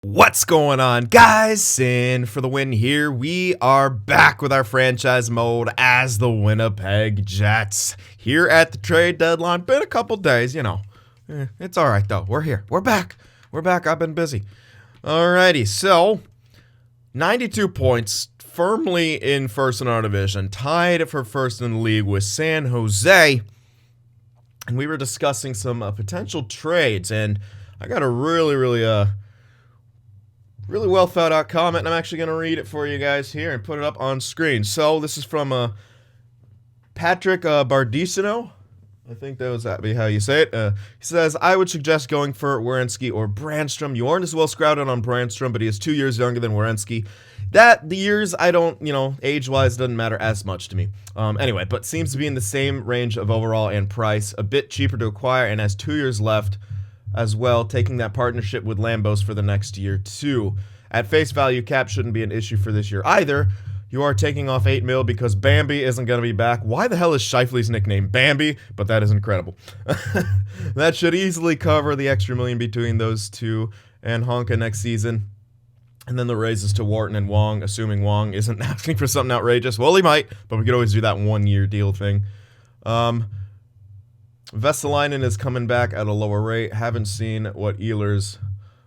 What's going on, guys? Cyn for the win here. We are back with our franchise mode as the Winnipeg Jets here at the trade deadline. Been a couple days, you know. It's all right, though. We're here. We're back. We're back. I've been busy. Alrighty, so 92 points, firmly in first in our division, tied for first in the league with San Jose. And we were discussing some potential trades, and I got a really well thought out comment, and I'm actually going to read it for you guys here and put it up on screen. So this is from Patrick Bardicino. I think that was how you say it. He says, I would suggest going for Werenski or Brandstrom. You aren't as well scouted on Brandstrom, but he is 2 years younger than Werenski. The years, I don't, age-wise doesn't matter as much to me. Anyway, but seems to be in the same range of overall and price. A bit cheaper to acquire and has 2 years left as well, taking that partnership with Lambos for the next year too. At face value, cap shouldn't be an issue for this year either. You are taking off $8 million because Bambi isn't going to be back. Why the hell is Scheifele's nickname Bambi? But that is incredible. That should easily cover the extra $1 million between those two and Honka next season. And then the raises to Wharton and Wong, assuming Wong isn't asking for something outrageous. Well, he might, but we could always do that 1 year deal thing. Vesalainen is coming back at a lower rate. Haven't seen what Ehlers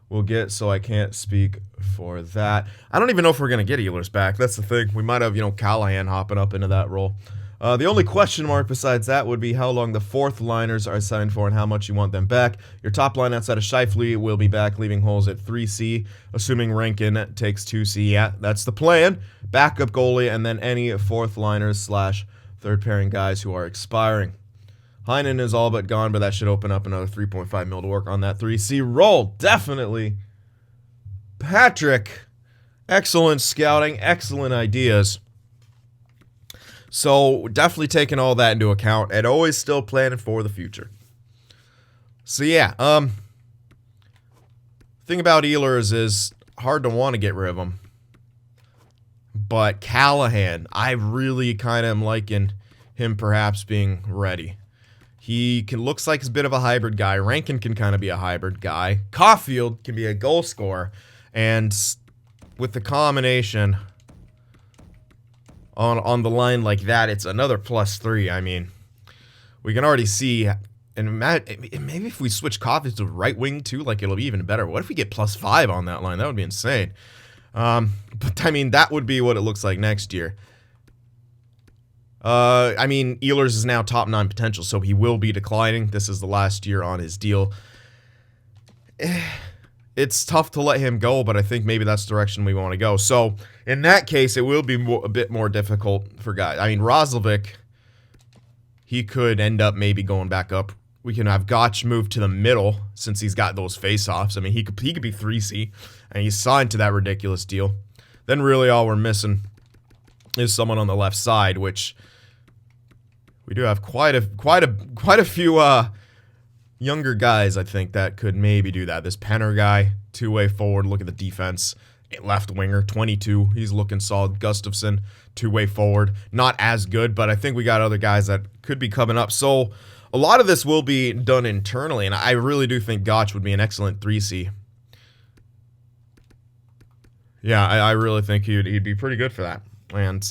will get, so I can't speak for that. I don't even know if we're going to get Ehlers back. That's the thing. We might have, Callahan hopping up into that role. The only question mark besides that would be how long the fourth liners are signed for and how much you want them back. Your top line outside of Scheifele will be back, leaving holes at 3C, assuming Rankin takes 2C. Yeah, that's the plan. Backup goalie, and then any fourth liners / third pairing guys who are expiring. Heinen is all but gone, but that should open up another $3.5 million to work on that 3C roll. Definitely. Patrick, excellent scouting, excellent ideas. So definitely taking all that into account and always still planning for the future. So yeah, thing about Ehlers is hard to want to get rid of him. But Callahan, I really kind of am liking him perhaps being ready. He looks like he's a bit of a hybrid guy. Rankin can kind of be a hybrid guy. Caulfield can be a goal scorer. And with the combination on the line like that, it's another +3. I mean, we can already see, and maybe if we switch Caulfield to right wing too, like it'll be even better. What if we get +5 on that line? That would be insane. But I mean, that would be what it looks like next year. I mean, Ehlers is now top 9 potential, so he will be declining. This is the last year on his deal. It's tough to let him go, but I think maybe that's the direction we want to go. So, in that case, it will be a bit more difficult for guys. I mean, Roslovic, he could end up maybe going back up. We can have Gotch move to the middle since he's got those face-offs. I mean, he could be 3C, and he's signed to that ridiculous deal. Then really all we're missing is someone on the left side, which we do have quite a few younger guys, I think, that could maybe do that. This Penner guy, two-way forward, look at the defense. Left winger, 22, he's looking solid. Gustafson, two-way forward, not as good, but I think we got other guys that could be coming up. So a lot of this will be done internally, and I really do think Gotch would be an excellent 3C. Yeah, I really think he'd be pretty good for that. And,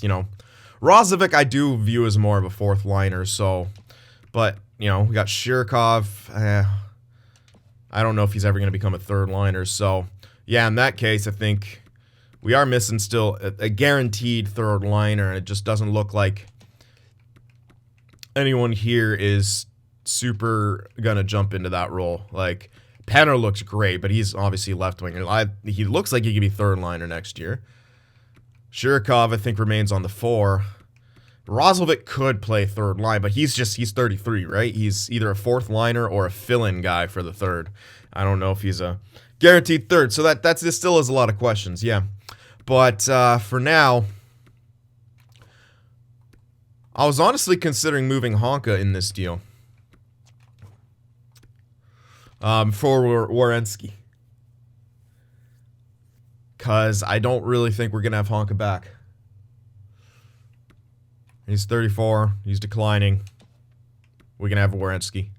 Roslovic I do view as more of a fourth liner, so, but, we got Shirkov. I don't know if he's ever going to become a third liner, so, yeah, in that case, I think we are missing still a guaranteed third liner, and it just doesn't look like anyone here is super going to jump into that role. Like, Penner looks great, but he's obviously left winger. He looks like he could be third liner next year. Shirkov, I think, remains on the 4. Roslovic could play third line, but he's 33, right? He's either a fourth liner or a fill-in guy for the third. I don't know if he's a guaranteed third, so that still has a lot of questions, yeah. But for now, I was honestly considering moving Honka in this deal for Werenski. Because I don't really think we're going to have Honka back. He's 34. He's declining. We're going to have Werenski.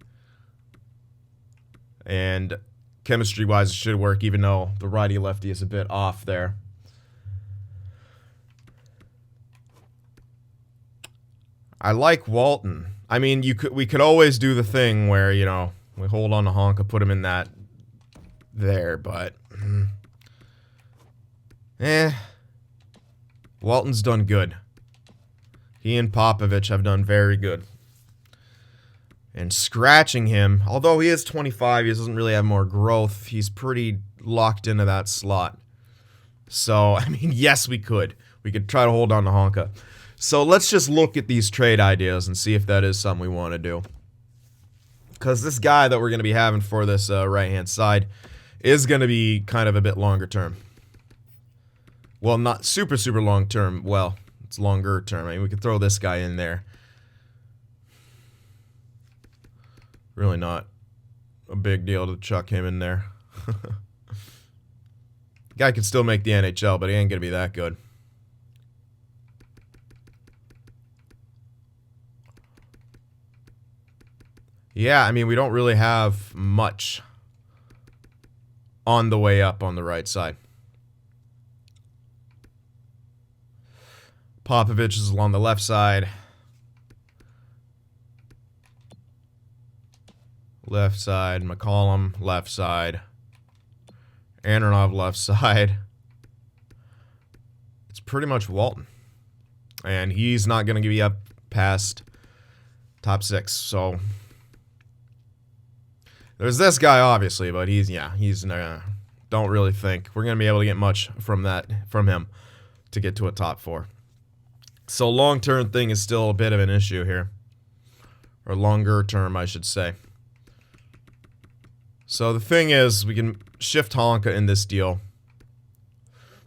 And chemistry-wise, it should work, even though the righty-lefty is a bit off there. I like Walton. I mean, we could always do the thing where, you know, we hold on to Honka, put him in that there, but Walton's done good. He and Popovich have done very good. And scratching him, although he is 25, he doesn't really have more growth. He's pretty locked into that slot. So, I mean, yes, we could. We could try to hold on to Honka. So let's just look at these trade ideas and see if that is something we want to do. Because this guy that we're going to be having for this right-hand side is going to be kind of a bit longer term. Well, not super, super long term. Well, it's longer term. I mean, we could throw this guy in there. Really not a big deal to chuck him in there. Guy can still make the NHL, but he ain't going to be that good. Yeah, I mean, we don't really have much on the way up on the right side. Popovich is along the left side. Left side. McCollum, left side. Andronov, left side. It's pretty much Walton. And he's not going to be up past top 6, so there's this guy, obviously, but he's don't really think we're going to be able to get much from him to get to a top 4. So long-term thing is still a bit of an issue here. Or longer term, I should say. So the thing is, we can shift Honka in this deal.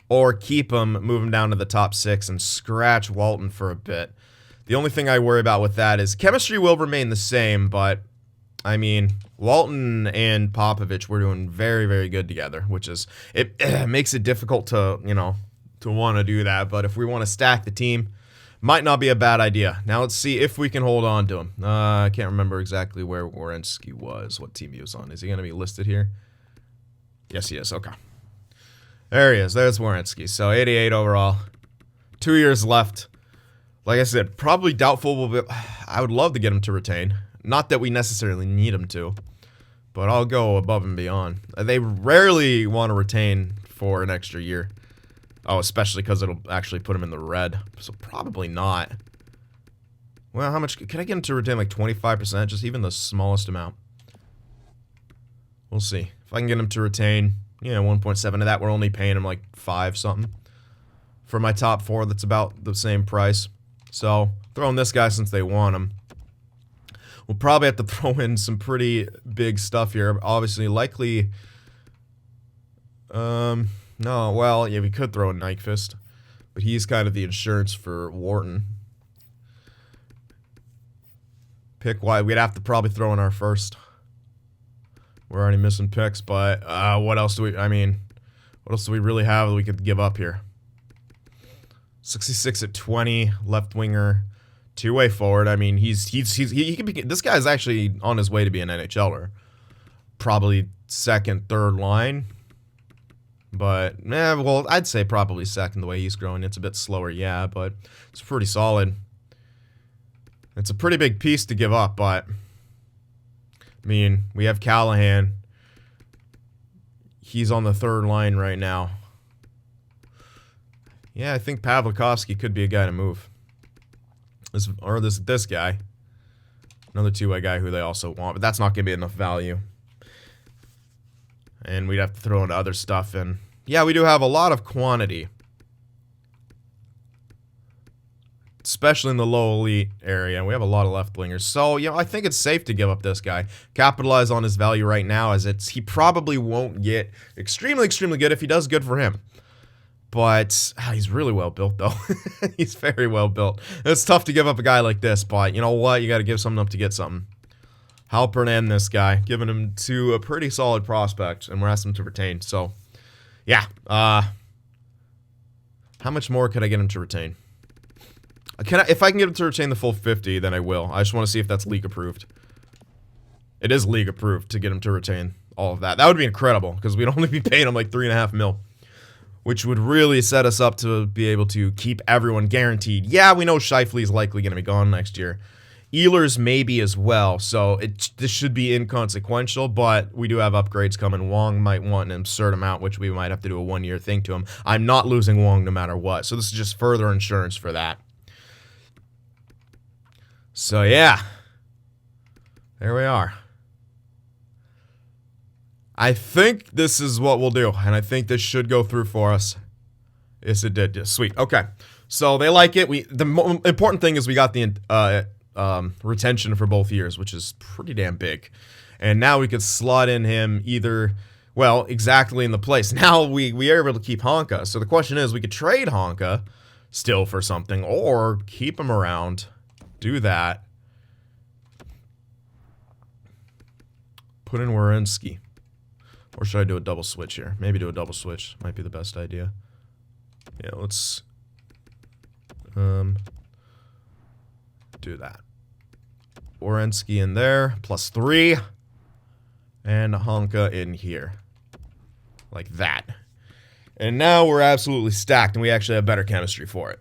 Or keep him, move him down to the top 6, and scratch Walton for a bit. The only thing I worry about with that is chemistry will remain the same, but I mean, Walton and Popovich were doing very, very good together, which is, it makes it difficult to, you know, to want to do that. But if we want to stack the team, might not be a bad idea. Now let's see if we can hold on to him. I can't remember exactly where Werenski was, what team he was on. Is he going to be listed here? Yes, he is. Okay. There he is. There's Werenski. So 88 overall. 2 years left. Like I said, probably doubtful. I would love to get him to retain. Not that we necessarily need him to, but I'll go above and beyond. They rarely want to retain for an extra year. Oh, especially because it'll actually put him in the red. So probably not. Well, how much? Can I get him to retain like 25%? Just even the smallest amount. We'll see. If I can get him to retain, 1.7 of that, we're only paying him like 5 something. For my top 4, that's about the same price. So, throwing this guy since they want him. We'll probably have to throw in some pretty big stuff here. Obviously, likely... No, well, yeah, we could throw in Nyquist. But he's kind of the insurance for Wharton. Pick wide. We'd have to probably throw in our first. We're already missing picks, but what else do we... I mean, what else do we really have that we could give up here? 66 at 20, left winger, two-way forward. I mean, he can be... This guy's actually on his way to be an NHLer. Probably second, third line. But, well, I'd say probably second the way he's growing. It's a bit slower, yeah, but it's pretty solid. It's a pretty big piece to give up, but... I mean, we have Callahan. He's on the third line right now. Yeah, I think Pavlikovsky could be a guy to move. This guy. Another two-way guy who they also want, but that's not going to be enough value. And we'd have to throw in other stuff, and yeah, we do have a lot of quantity. Especially in the low elite area, and we have a lot of left wingers. So, I think it's safe to give up this guy. Capitalize on his value right now, as he probably won't get extremely, extremely good. If he does, good for him. But he's really well built, though. He's very well built. It's tough to give up a guy like this, but you know what? You got to give something up to get something. Halpern and this guy, giving him to a pretty solid prospect, and we're asking him to retain. So, yeah. How much more could I get him to retain? If I can get him to retain the full 50, then I will. I just want to see if that's league approved. It is league approved to get him to retain all of that. That would be incredible because we'd only be paying him like $3.5 million, which would really set us up to be able to keep everyone guaranteed. Yeah, we know Scheifele is likely going to be gone next year. Ehlers maybe as well, so this should be inconsequential, but we do have upgrades coming. Wong might want an absurd amount, which we might have to do a one-year thing to him. I'm not losing Wong no matter what, so this is just further insurance for that. So yeah, there we are. I think this is what we'll do, and I think this should go through for us. Yes, it did. Sweet. Okay, so they like it. The important thing is we got the retention for both years, which is pretty damn big. And now we could slot in him either, well, exactly in the place. Now we are able to keep Honka. So the question is, we could trade Honka still for something, or keep him around, do that, put in Werenski. Or should I do a double switch here? Maybe do a double switch. Might be the best idea. Yeah, let's do that. Werenski in there, +3. And Honka in here. Like that. And now we're absolutely stacked, and we actually have better chemistry for it.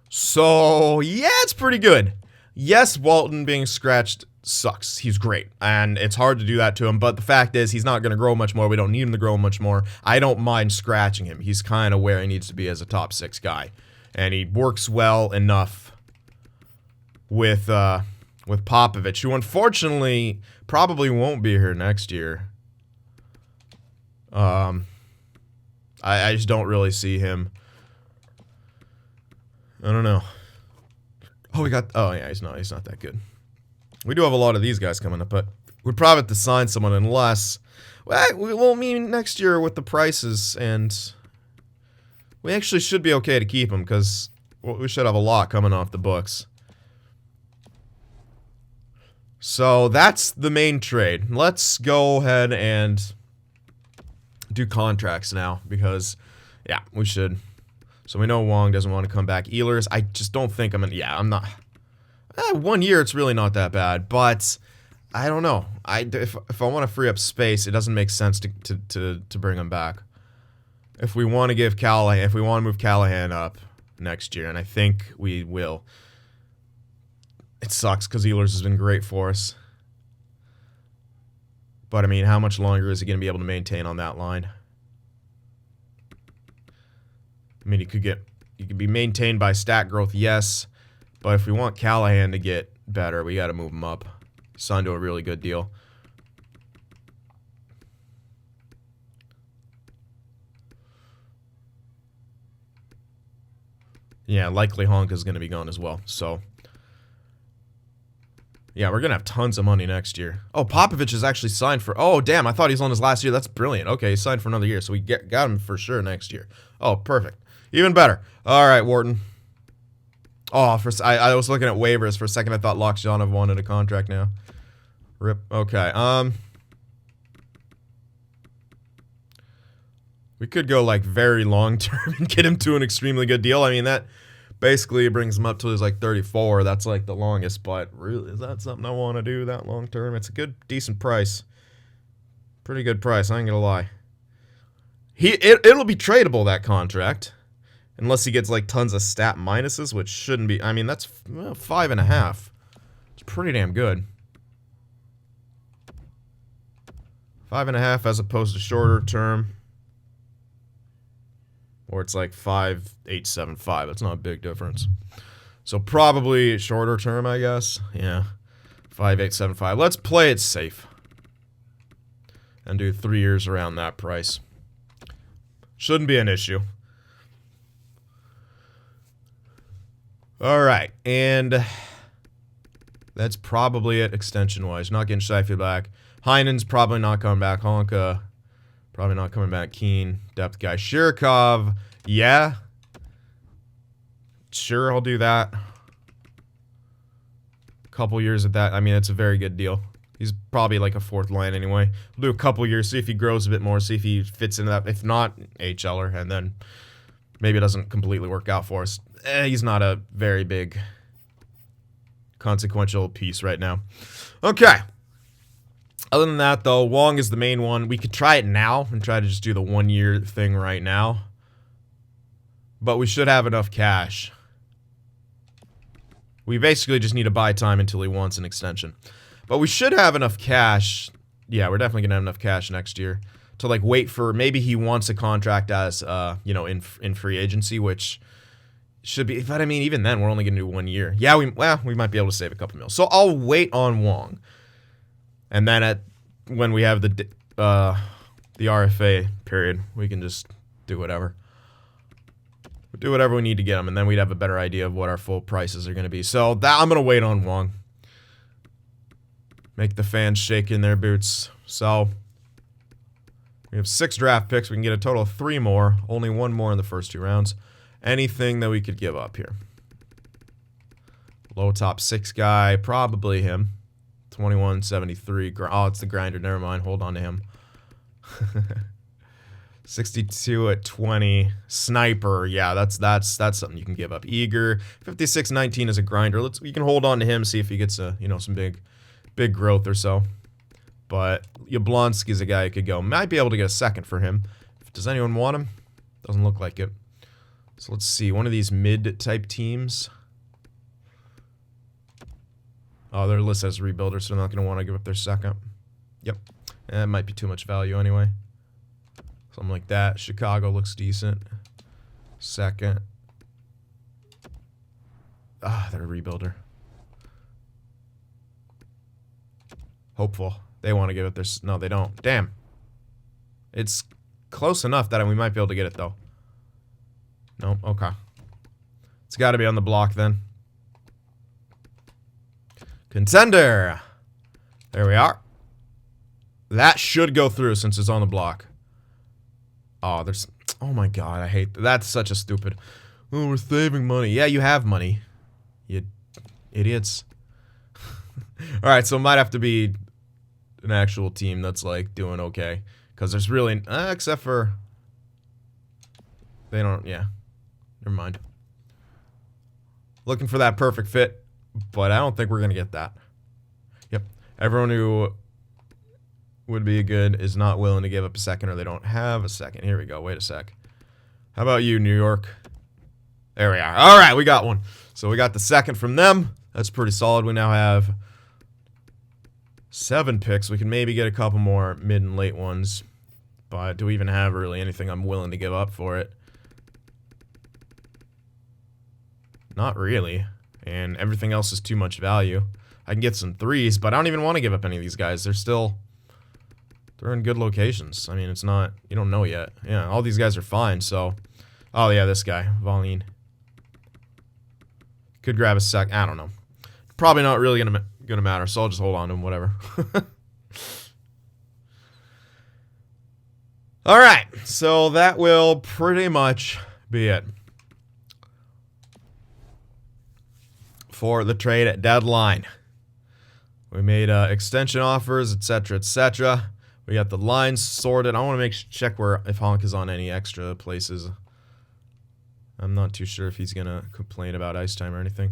So, yeah, it's pretty good. Yes, Walton being scratched sucks. He's great, and it's hard to do that to him, but the fact is he's not going to grow much more. We don't need him to grow much more. I don't mind scratching him. He's kind of where he needs to be as a top 6 guy, and he works well enough with Popovich, who unfortunately probably won't be here next year. I just don't really see him. I don't know. Oh, yeah, he's not that good. We do have a lot of these guys coming up, but we'd probably have to sign someone unless... Well, I mean, next year with the prices, and... We actually should be okay to keep them, because we should have a lot coming off the books. So, that's the main trade. Let's go ahead and do contracts now, because, yeah, we should. So, we know Wong doesn't want to come back. Ehlers, I just don't think I'm not... 1 year, it's really not that bad, but I don't know. If I want to free up space, it doesn't make sense to bring him back. If we want to move Callahan up next year, and I think we will. It sucks because Ehlers has been great for us. But I mean, how much longer is he going to be able to maintain on that line? I mean, he could be maintained by stat growth, yes. But if we want Callahan to get better, we got to move him up. Signed to a really good deal. Yeah, likely Honka's going to be gone as well. So, yeah, we're going to have tons of money next year. Oh, Popovich is actually signed for... Oh, damn, I thought he was on his last year. That's brilliant. Okay, he signed for another year, so we got him for sure next year. Oh, perfect. Even better. All right, Wharton. Oh, I was looking at waivers for a second. I thought Lockjaw wanted a contract now. Rip. Okay. We could go like very long term and get him to an extremely good deal. I mean, that basically brings him up to his like 34. That's like the longest. But really, is that something I want to do that long term? It's a good, decent price. Pretty good price. I ain't gonna lie. It'll be tradable, that contract. Unless he gets, like, tons of stat minuses, which shouldn't be... I mean, that's 5.5. It's pretty damn good. 5.5 as opposed to shorter term. Or it's like 5.875. That's not a big difference. So probably shorter term, I guess. Yeah. 5.875. Let's play it safe. And do 3 years around that price. Shouldn't be an issue. Alright, and that's probably it extension-wise. Not getting Scheifele back. Heinen's probably not coming back. Honka, probably not coming back. Keane, depth guy. Shirkov, yeah. Sure, I'll do that. Couple years at that. I mean, it's a very good deal. He's probably like a 4th line anyway. We'll do a couple years, see if he grows a bit more, see if he fits into that. If not, HLer, and then maybe it doesn't completely work out for us. He's not a very big consequential piece right now. Okay. Other than that, though, Wong is the main one. We could try it now and try to just do the 1-year thing right now. But we should have enough cash. We basically just need to buy time until he wants an extension. But we should have enough cash. Yeah, we're definitely going to have enough cash next year to, like, wait for... Maybe he wants a contract as, you know, in free agency, which should be... But, I mean, even then, we're only going to do 1 year. Yeah, we might be able to save a couple mil. So I'll wait on Wong. And then when we have the RFA period, we can just do whatever. Do whatever we need to get him, and then we'd have a better idea of what our full prices are going to be. So I'm going to wait on Wong. Make the fans shake in their boots. So we have 6 draft picks. We can get a total of 3 more. Only 1 more in the first 2 rounds. Anything that we could give up here. Low top 6 guy, probably him. 2173. Oh, it's the grinder. Never mind. Hold on to him. 62 at 20. Sniper. Yeah, that's something you can give up. Eager. 5619 is a grinder. You can hold on to him, see if he gets a, you know, some big growth or so. But Yablonski's a guy who could go. Might be able to get a second for him. Does anyone want him? Doesn't look like it. So let's see. One of these mid-type teams. Oh, they're listed as rebuilders, so they're not going to want to give up their second. Yep. That might be too much value anyway. Something like that. Chicago looks decent. Second. Ah, they're a rebuilder. Hopeful. They want to give it their... No, they don't. Damn. It's close enough that we might be able to get it, though. No? Okay. It's got to be on the block, then. Contender. There we are. That should go through since it's on the block. Oh, there's... Oh my god, I hate... That's such a stupid... Oh, we're saving money. Yeah, you have money. You idiots. Alright, so it might have to be an actual team that's, like, doing okay. Because there's really... except for... They don't... Yeah. Never mind. Looking for that perfect fit. But I don't think we're going to get that. Yep. Everyone who would be good is not willing to give up a second, or they don't have a second. Here we go. Wait a sec. How about you, New York? There we are. All right, we got one. So we got the second from them. That's pretty solid. We now have 7 picks. We can maybe get a couple more mid and late ones. But do we even have really anything I'm willing to give up for it? Not really. And everything else is too much value. I can get some 3s, but I don't even want to give up any of these guys. They're in good locations. I mean, it's not... You don't know yet. Yeah, all these guys are fine, so... Oh, yeah, this guy. Valine. Could grab a sec... I don't know. Probably not really gonna matter, so I'll just hold on to him, whatever. Alright, so that will pretty much be it. For the trade deadline. We made extension offers, etc., etc. We got the lines sorted. I want to check if Honk is on any extra places. I'm not too sure if he's gonna complain about ice time or anything.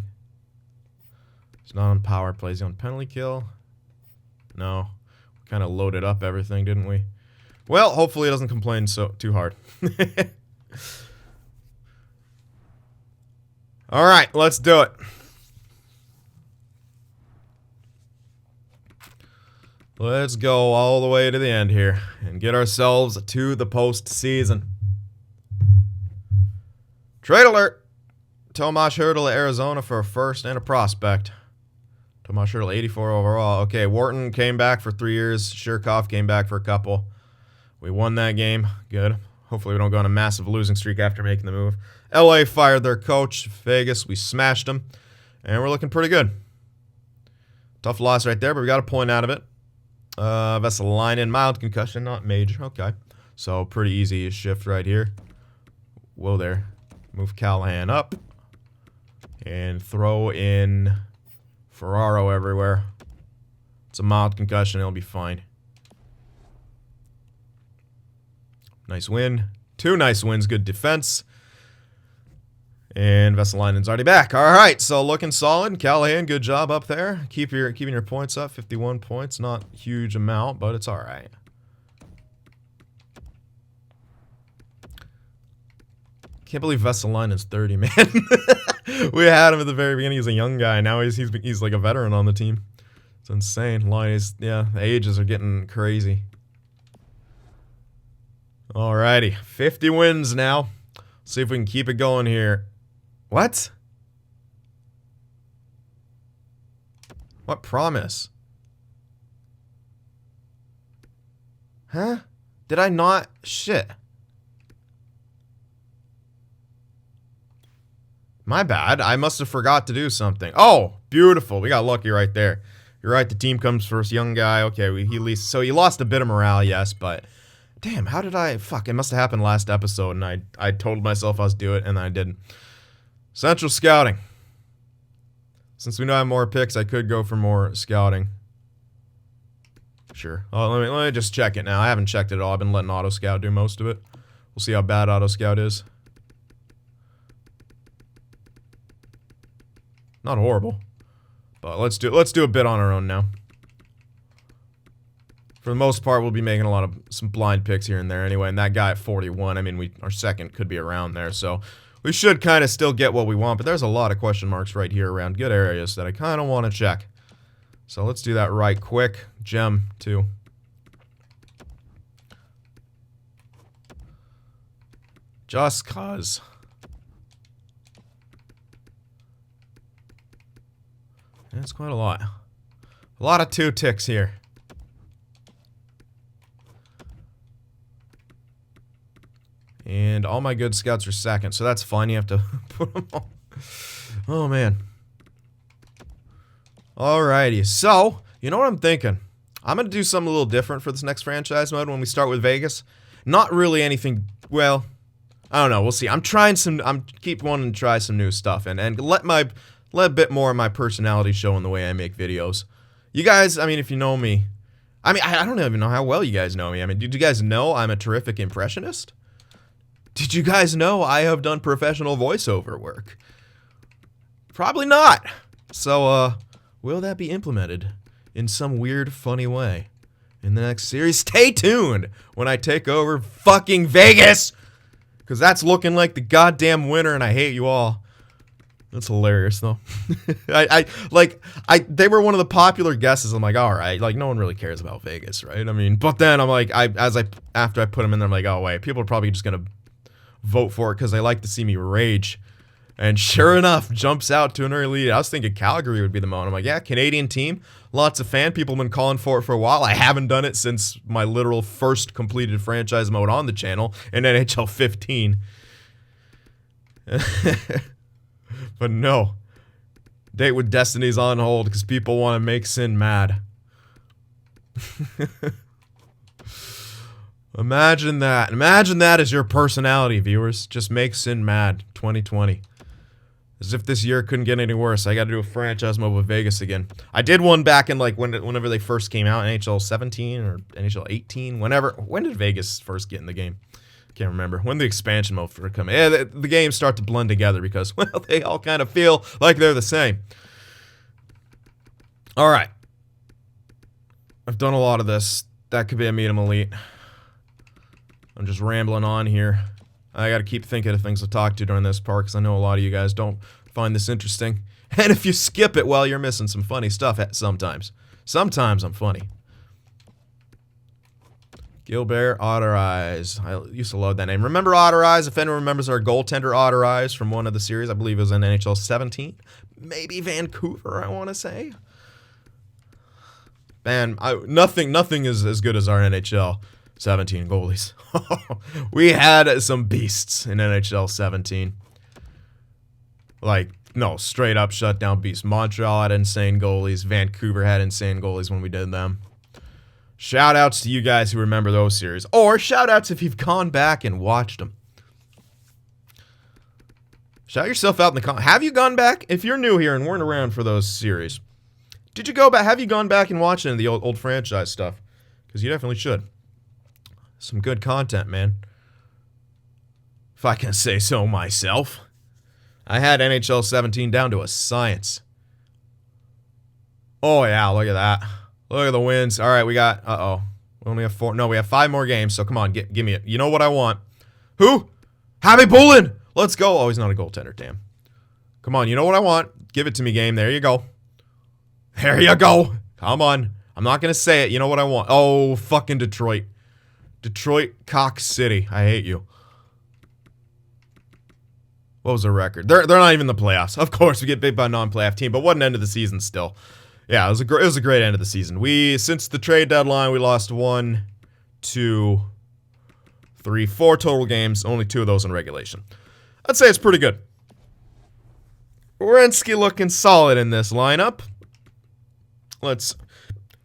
He's not on power play. He's on penalty kill. No, we kind of loaded up everything, didn't we? Well, hopefully he doesn't complain too hard. All right, let's do it. Let's go all the way to the end here and get ourselves to the postseason. Trade alert. Tomas Hertl of Arizona for a first and a prospect. Tomas Hertl, 84 overall. Okay, Wharton came back for 3 years. Shirkov came back for a couple. We won that game. Good. Hopefully we don't go on a massive losing streak after making the move. LA fired their coach. Vegas, we smashed them. And we're looking pretty good. Tough loss right there, but we got a point out of it. Vesalainen, mild concussion, not major. Okay. So, pretty easy shift right here. Whoa there. Move Callahan up. And throw in Ferraro everywhere. It's a mild concussion. It'll be fine. Nice win. 2 nice wins. Good defense. And Vesalainen's already back. All right, so looking solid. Callahan, good job up there. Keeping your points up. 51 points, not a huge amount, but it's all right. Can't believe Vesalainen's 30, man. We had him at the very beginning. He's a young guy. Now he's like a veteran on the team. It's insane. Yeah, the ages are getting crazy. Alrighty, 50 wins now. See if we can keep it going here. What? What promise? Huh? Did I not? Shit. My bad. I must have forgot to do something. Oh, beautiful. We got lucky right there. You're right. The team comes first. Young guy. Okay, he lost a bit of morale, yes, but damn, how did I? Fuck, it must have happened last episode, and I told myself I was do it, and I didn't. Central Scouting. Since we know I have more picks, I could go for more scouting. Sure. Oh, let me just check it now. I haven't checked it at all. I've been letting Auto Scout do most of it. We'll see how bad Auto Scout is. Not horrible, but let's do a bit on our own now. For the most part, we'll be making some blind picks here and there anyway. And that guy at 41, I mean, our second could be around there, so we should kind of still get what we want. But there's a lot of question marks right here around good areas that I kind of want to check. So let's do that right quick. Gem too. Just cause. That's quite a lot. A lot of 2 ticks here. And all my good scouts are second, so that's fun. You have to put them all. Oh, man. Alrighty, so, you know what I'm thinking? I'm going to do something a little different for this next franchise mode when we start with Vegas. Not really anything, well, I don't know, we'll see. Keep wanting to try some new stuff and let a bit more of my personality show in the way I make videos. You guys, I mean, if you know me, I mean, I don't even know how well you guys know me. I mean, did you guys know I'm a terrific impressionist? Did you guys know I have done professional voiceover work? Probably not. So, will that be implemented in some weird, funny way in the next series? Stay tuned when I take over fucking Vegas! Because that's looking like the goddamn winner, and I hate you all. That's hilarious, though. They were one of the popular guesses. I'm like, all right, like, no one really cares about Vegas, right? I mean, but then I'm like, after I put them in there, I'm like, oh, wait, people are probably just going to vote for it because they like to see me rage. And sure enough, jumps out to an early lead. I was thinking Calgary would be the moment. I'm like, yeah, Canadian team, lots of fan. People have been calling for it for a while. I haven't done it since my literal first completed franchise mode on the channel in NHL 15. But no. Date with Destiny's on hold because people want to make Cyn mad. Imagine that. Imagine that as your personality, viewers. Just make Cyn mad. 2020. As if this year couldn't get any worse. I got to do a franchise mode with Vegas again. I did one back in like whenever they first came out, NHL 17 or NHL 18. When did Vegas first get in the game? Can't remember. When the expansion mode first come in. Yeah, the games start to blend together because, well, they all kind of feel like they're the same. All right. I've done a lot of this. That could be a medium elite. I'm just rambling on here. I gotta keep thinking of things to talk to during this part because I know a lot of you guys don't find this interesting. And if you skip it, well, you're missing some funny stuff sometimes. Sometimes I'm funny. Gilbert Otterize. I used to love that name. Remember Otterize? If anyone remembers our goaltender Otterize from one of the series, I believe it was in NHL 17. Maybe Vancouver, I want to say. Man, nothing is as good as our NHL 17 goalies. We had some beasts in NHL 17. Like, no, straight up shutdown beasts. Montreal had insane goalies. Vancouver had insane goalies when we did them. Shout outs to you guys who remember those series. Or shout outs if you've gone back and watched them. Shout yourself out in the comments. Have you gone back? If you're new here and weren't around for those series, did you go back? Have you gone back and watched any of the old franchise stuff? Because you definitely should. Some good content, man. If I can say so myself. I had NHL 17 down to a science. Oh, yeah, look at that. Look at the wins. All right, we got, we only have 4. No, we have 5 more games, so come on, give me it. You know what I want. Who? Javi Bulin. Let's go. Oh, he's not a goaltender, damn. Come on, you know what I want. Give it to me, game. There you go. There you go. Come on. I'm not going to say it. You know what I want. Oh, fucking Detroit. Detroit Cock City. I hate you. What was the record? They're not even in the playoffs. Of course, we get beat by a non-playoff team, but what an end of the season still. Yeah, it was a great end of the season. Since the trade deadline, we lost 1, 2, 3, 4 total games. Only 2 of those in regulation. I'd say it's pretty good. Werenski looking solid in this lineup. Let's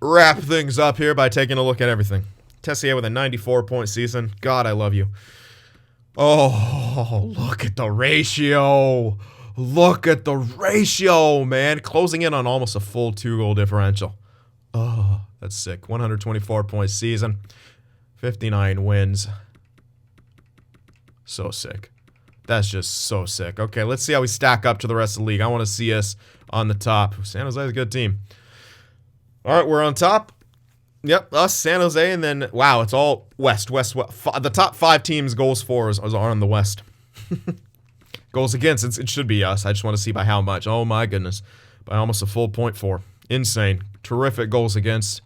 wrap things up here by taking a look at everything. Tessier with a 94-point season. God, I love you. Oh, look at the ratio. Look at the ratio, man. Closing in on almost a full 2-goal differential. Oh, that's sick. 124-point season. 59 wins. So sick. That's just so sick. Okay, let's see how we stack up to the rest of the league. I want to see us on the top. San Jose is a good team. All right, we're on top. Yep, us, San Jose, and then, wow, it's all West. The top 5 teams' goals for are on the West. Goals against, it should be us. I just want to see by how much. Oh, my goodness. By almost a full 0.4. Insane. Terrific goals against.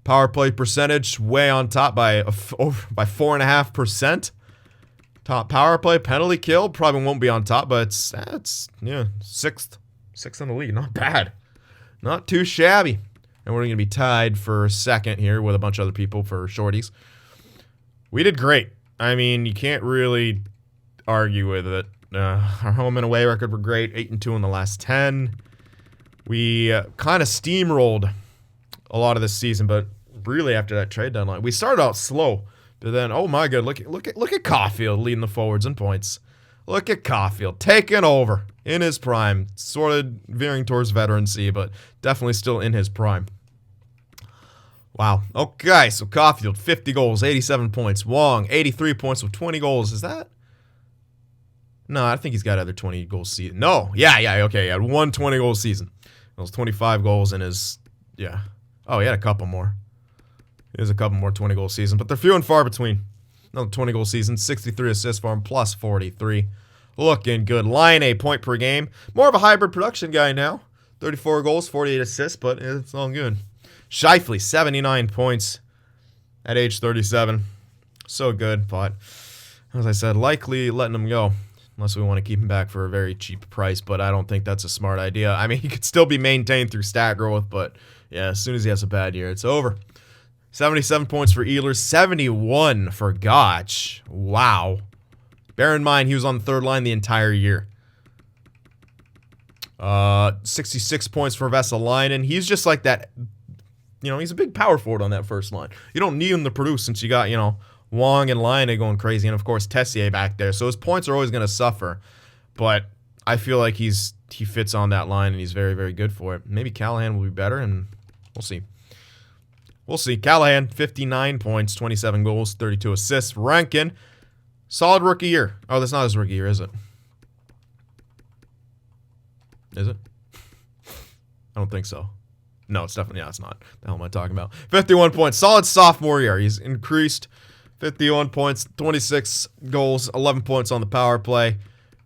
Power play percentage, way on top by 4.5%. Top power play, penalty kill, probably won't be on top, but it's yeah, 6th in the league. Not bad. Not too shabby. And we're going to be tied for 2nd here with a bunch of other people for shorties. We did great. I mean, you can't really argue with it. Our home and away record were great. 8-2 in the last 10. We kind of steamrolled a lot of this season, but really after that trade deadline, we started out slow. But then, oh my god, look at Caulfield leading the forwards in points. Look at Caulfield taking over in his prime. Sort of veering towards veterancy, but definitely still in his prime. Wow. Okay, so Caulfield, 50 goals, 87 points. Wong, 83 points with 20 goals. Is that? No, I think he's got other 20-goal season. No. Yeah, okay. He had one 20-goal season. It was 25 goals in his, yeah. Oh, he had a couple more. There's a couple more 20-goal seasons, but they're few and far between. Another 20-goal season, 63 assists for him, plus 43. Looking good. Line A, point per game. More of a hybrid production guy now. 34 goals, 48 assists, but it's all good. Scheifele, 79 points at age 37. So good, but as I said, likely letting him go. Unless we want to keep him back for a very cheap price, but I don't think that's a smart idea. I mean, he could still be maintained through stat growth, but yeah, as soon as he has a bad year, it's over. 77 points for Ehlers, 71 for Gotch. Wow. Bear in mind, he was on the 3rd line the entire year. 66 points for Vesalainen. He's just like that, you know, he's a big power forward on that first line. You don't need him to produce since you got, you know, Wong and Laine going crazy, and of course Tessier back there. So his points are always going to suffer. But I feel like he fits on that line, and he's very, very good for it. Maybe Callahan will be better, and we'll see. We'll see. Callahan, 59 points, 27 goals, 32 assists. Rankin, solid rookie year. Oh, that's not his rookie year, is it? Is it? I don't think so. No, it's definitely, yeah, it's not. The hell am I talking about? 51 points. Solid sophomore year. He's increased 51 points, 26 goals, 11 points on the power play.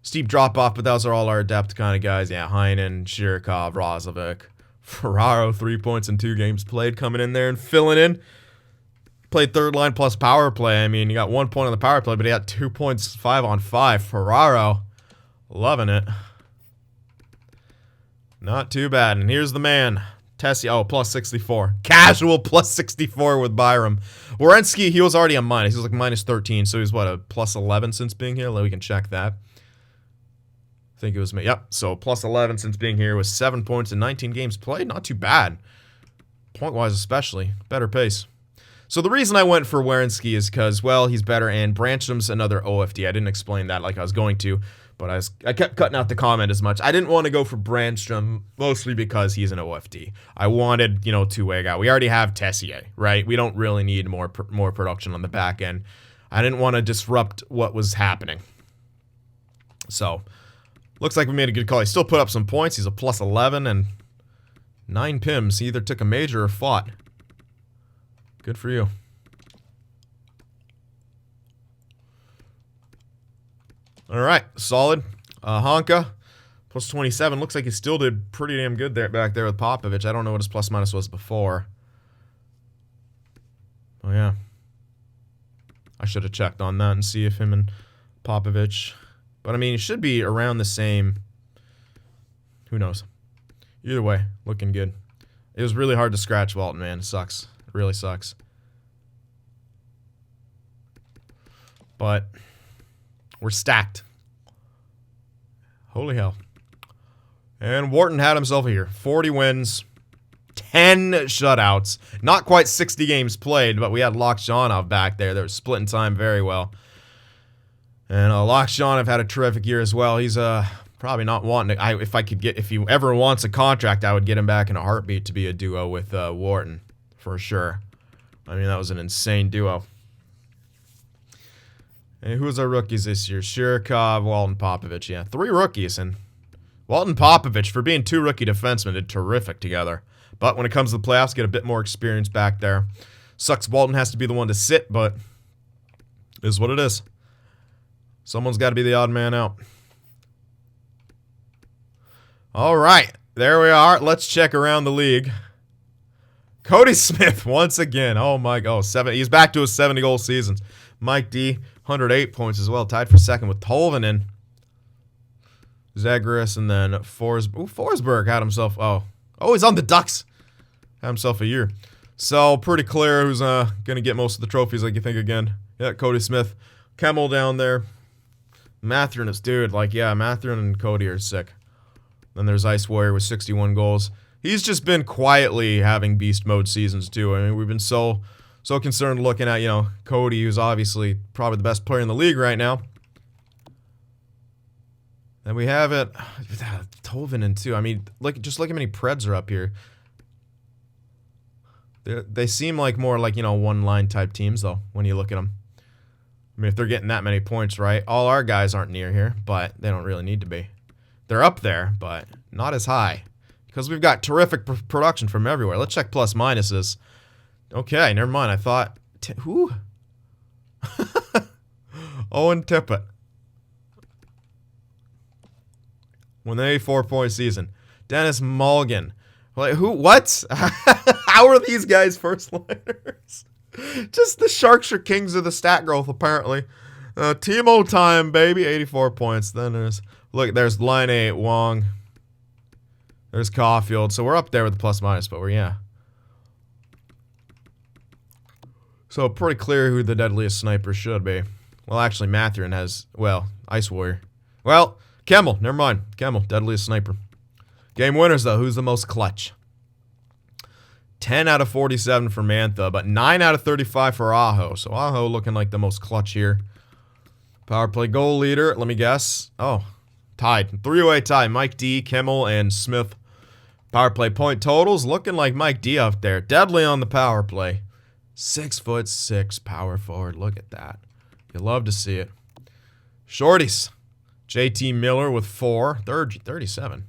Steep drop off, but those are all our depth kind of guys. Yeah, Heinen, Shirkov, Rozovic. Ferraro, 3 points in 2 games played, coming in there and filling in. Played 3rd line plus power play. I mean, you got 1 point on the power play, but he got 2 points, 5 on 5. Ferraro, loving it. Not too bad. And here's the man. Tessie, oh, plus 64. Casual plus 64 with Byram. Werenski, he was already a minus. He was like minus 13, so he's what, a plus 11 since being here? We can check that. I think it was me. Yep, so plus 11 since being here with 7 points in 19 games played. Not too bad. Point-wise especially. Better pace. So the reason I went for Werenski is because, well, he's better, and Branstrom's another OFD. I didn't explain that like I was going to, but I kept cutting out the comment as much. I didn't want to go for Brandstrom, mostly because he's an OFD. I wanted, you know, two-way guy. We already have Tessier, right? We don't really need more production on the back end. I didn't want to disrupt what was happening. So Looks like we made a good call. He still put up some points. He's a plus 11 and 9 pims. He either took a major or fought. Good for you. All right, solid. Honka, plus 27. Looks like he still did pretty damn good there back there with Popovich. I don't know what his plus minus was before. Oh, yeah. I should have checked on that and see if him and Popovich... But, I mean, he should be around the same. Who knows? Either way, looking good. It was really hard to scratch Walton, man. It sucks. It really sucks. But we're stacked. Holy hell. And Wharton had himself a year. 40 wins. 10 shutouts. Not quite 60 games played, but we had Lokshanov back there. They were splitting time very well. And Lokshanov had a terrific year as well. He's probably not wanting to... if he ever wants a contract, I would get him back in a heartbeat to be a duo with Wharton. For sure. I mean, that was an insane duo. And who was our rookies this year? Shirikov, Walton, Popovich. Yeah, 3 rookies. And Walton Popovich, for being 2 rookie defensemen, did terrific together. But when it comes to the playoffs, get a bit more experience back there. Sucks Walton has to be the one to sit, but it is what it is. Someone's got to be the odd man out. All right, there we are. Let's check around the league. Cody Smith, once again. Oh, my God. He's back to his 70-goal seasons. Mike D, 108 points as well. Tied for second with Tolvanen. Zagreus, and then Forsberg had himself... Oh, he's on the Ducks. Had himself a year. So, pretty clear who's going to get most of the trophies, like you think again. Yeah, Cody Smith. Kemmel down there. Mathurin is, dude, Mathurin and Cody are sick. Then there's Ice Warrior with 61 goals. He's just been quietly having beast mode seasons, too. I mean, we've been so concerned looking at, Cody, who's obviously probably the best player in the league right now. And we have it. Tolvanen, too. I mean, just look how many Preds are up here. They seem like more like, one-line type teams, though, when you look at them. I mean, if they're getting that many points, right? All our guys aren't near here, but they don't really need to be. They're up there, but not as high. Because we've got terrific production from everywhere. Let's check plus minuses. Okay, never mind. I thought... who? Owen Tippett. With an 84-point season. Dennis Mulligan. Who? What? How are these guys first liners? Just the Sharks are kings of the stat growth, apparently. Timo time, baby. 84 points. Then there's line 8, Wong. There's Caulfield. So we're up there with the plus minus, but yeah. So pretty clear who the deadliest sniper should be. Well, actually, Mathurin has, Ice Warrior. Well, Kemmel. Never mind. Kemmel, deadliest sniper. Game winners, though. Who's the most clutch? 10 out of 47 for Mantha, but 9 out of 35 for Aho. So Aho looking like the most clutch here. Power play goal leader, let me guess. Oh, tied. 3-way tie. Mike D, Kemmel, and Smith. Power play point totals looking like Mike D up there. Deadly on the power play. 6'6" power forward. Look at that. You love to see it. Shorties. JT Miller with 4. 37.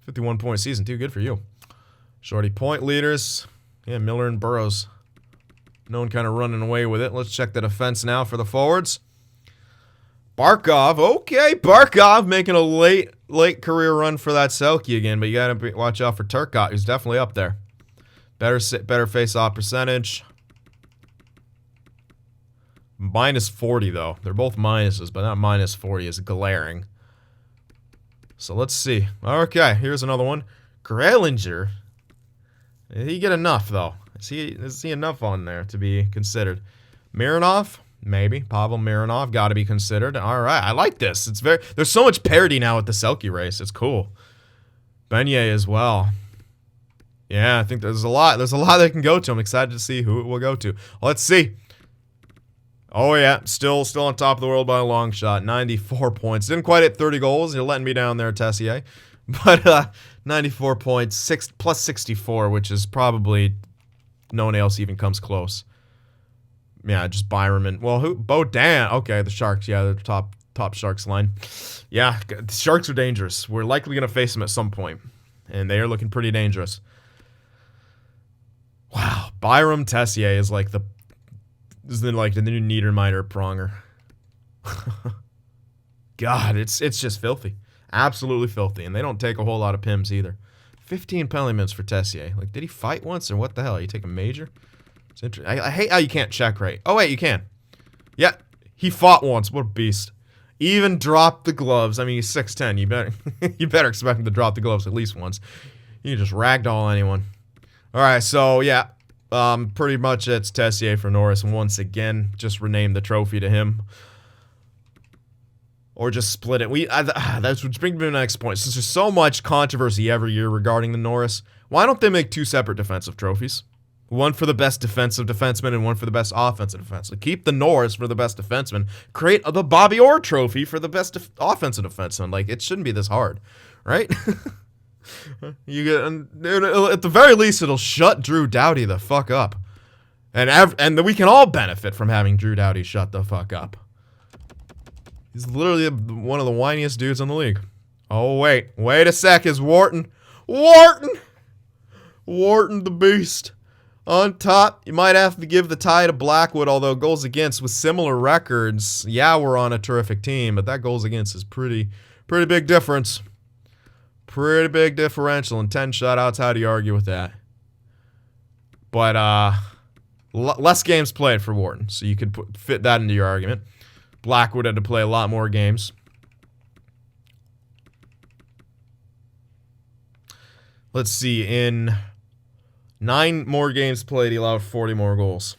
51-point season, too. Good for you. Shorty point leaders. Yeah, Miller and Burrows. No one kind of running away with it. Let's check the defense now for the forwards. Barkov. Okay, Barkov making a late career run for that Selke again, but you got to watch out for Turcotte, who's definitely up there. Better face-off percentage. Minus 40, though. They're both minuses, but that minus 40 is glaring. So let's see. Okay, here's another one. Grelinger. Did he get enough, though? Is he enough on there to be considered? Mironov? Maybe. Pavel Mironov got to be considered. All right, I like this. There's so much parity now with the Selke race. It's cool. Beignet as well. Yeah, I think there's a lot they can go to. I'm excited to see who it will go to. Let's see. Oh, yeah, still on top of the world by a long shot. 94 points. Didn't quite hit 30 goals. You're letting me down there, Tessier. But 94 points, plus 64, which is probably no one else even comes close. Yeah, just Byron. Well, who? Bodan. Okay, the Sharks. Yeah, they're top top Sharks line. Yeah, the Sharks are dangerous. We're likely going to face them at some point, and they are looking pretty dangerous. Wow, Byram Tessier is like the new Niedermeyer Pronger. God, it's just filthy. Absolutely filthy. And they don't take a whole lot of PIMs either. 15 penalty minutes for Tessier. Like, did he fight once or what the hell? You take a major? It's interesting. I hate how you can't check right. Oh, wait, you can. Yeah, he fought once. What a beast. Even dropped the gloves. I mean, he's 6'10". You better expect him to drop the gloves at least once. You just ragdoll anyone. All right, so, yeah. Pretty much it's Tessier for Norris once again. Just rename the trophy to him. Or just split it. That's what brings me to the next point. Since there's so much controversy every year regarding the Norris, why don't they make 2 separate defensive trophies? One for the best defensive defenseman and one for the best offensive defenseman. Keep the Norris for the best defenseman. Create the Bobby Orr trophy for the best offensive defenseman. Like, it shouldn't be this hard, right? You get, at the very least, it'll shut Drew Doughty the fuck up. And we can all benefit from having Drew Doughty shut the fuck up. He's literally one of the whiniest dudes in the league. Oh, wait a sec, is Wharton the beast. On top, you might have to give the tie to Blackwood, although goals against with similar records, yeah, we're on a terrific team, but that goals against is pretty big difference. Pretty big differential, and 10 shutouts, how do you argue with that? But, less games played for Wharton, so you could fit that into your argument. Blackwood had to play a lot more games. Let's see, in 9 more games played, he allowed 40 more goals.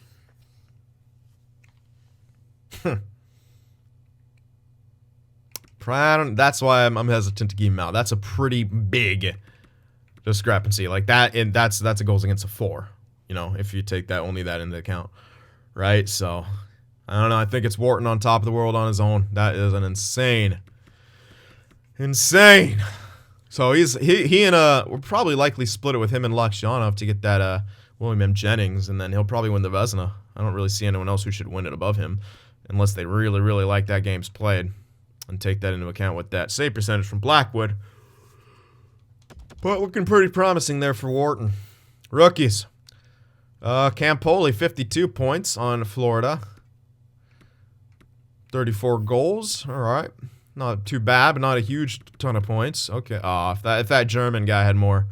That's why I'm hesitant to give him out. That's a pretty big discrepancy. Like that, and that's a goals against a 4. You know, if you take only that into account, right? So I don't know. I think it's Wharton on top of the world on his own. That is an insane. So he and we'll probably likely split it with him and Lakshanov to get that William M. Jennings, and then he'll probably win the Vezina. I don't really see anyone else who should win it above him, unless they really, really like that game's played, and take that into account with that save percentage from Blackwood. But looking pretty promising there for Wharton. Rookies. Campoli, 52 points on Florida. 34 goals. All right. Not too bad, but not a huge ton of points. Okay. If that German guy had more.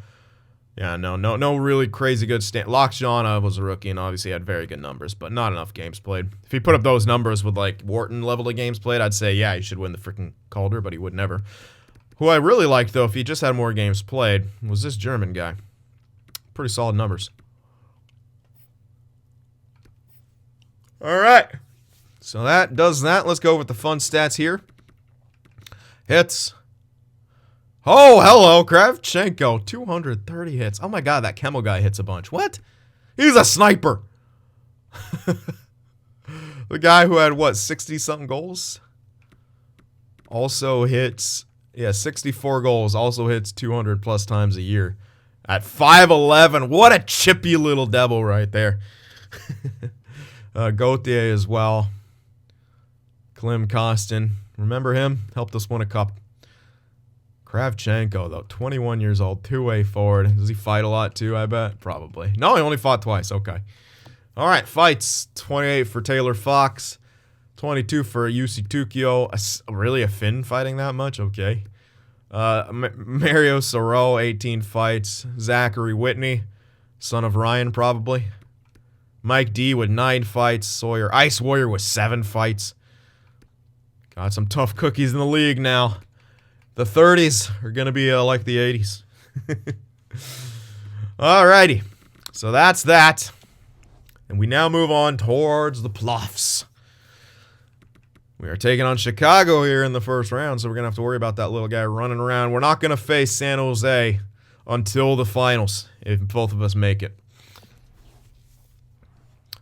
Yeah, no really crazy good Lakshanov was a rookie and obviously had very good numbers, but not enough games played. If he put up those numbers with like Wharton level of games played, I'd say yeah, he should win the freaking Calder, but he would never. Who I really liked though, if he just had more games played, was this German guy. Pretty solid numbers. All right. So that does that. Let's go with the fun stats here. Hits. Oh, hello, Kravchenko. 230 hits. Oh my god, that Kemmel guy hits a bunch. What? He's a sniper. The guy who had, what, 60-something goals? Also hits, 64 goals. Also hits 200-plus times a year. At 5'11". What a chippy little devil right there. Gauthier as well. Klim Kostin. Remember him? Helped us win a cup. Kravchenko, though, 21 years old, two-way forward. Does he fight a lot, too, I bet? Probably. No, he only fought twice. Okay. All right, fights. 28 for Taylor Fox. 22 for Jussi Tukio. Really a Finn fighting that much? Okay. Mario Soro, 18 fights. Zachary Whitney, son of Ryan, probably. Mike D with 9 fights. Ice Warrior with 7 fights. Got some tough cookies in the league now. The 30s are going to be like the 80s. Alrighty. So that's that. And we now move on towards the playoffs. We are taking on Chicago here in the first round, so we're going to have to worry about that little guy running around. We're not going to face San Jose until the finals, if both of us make it.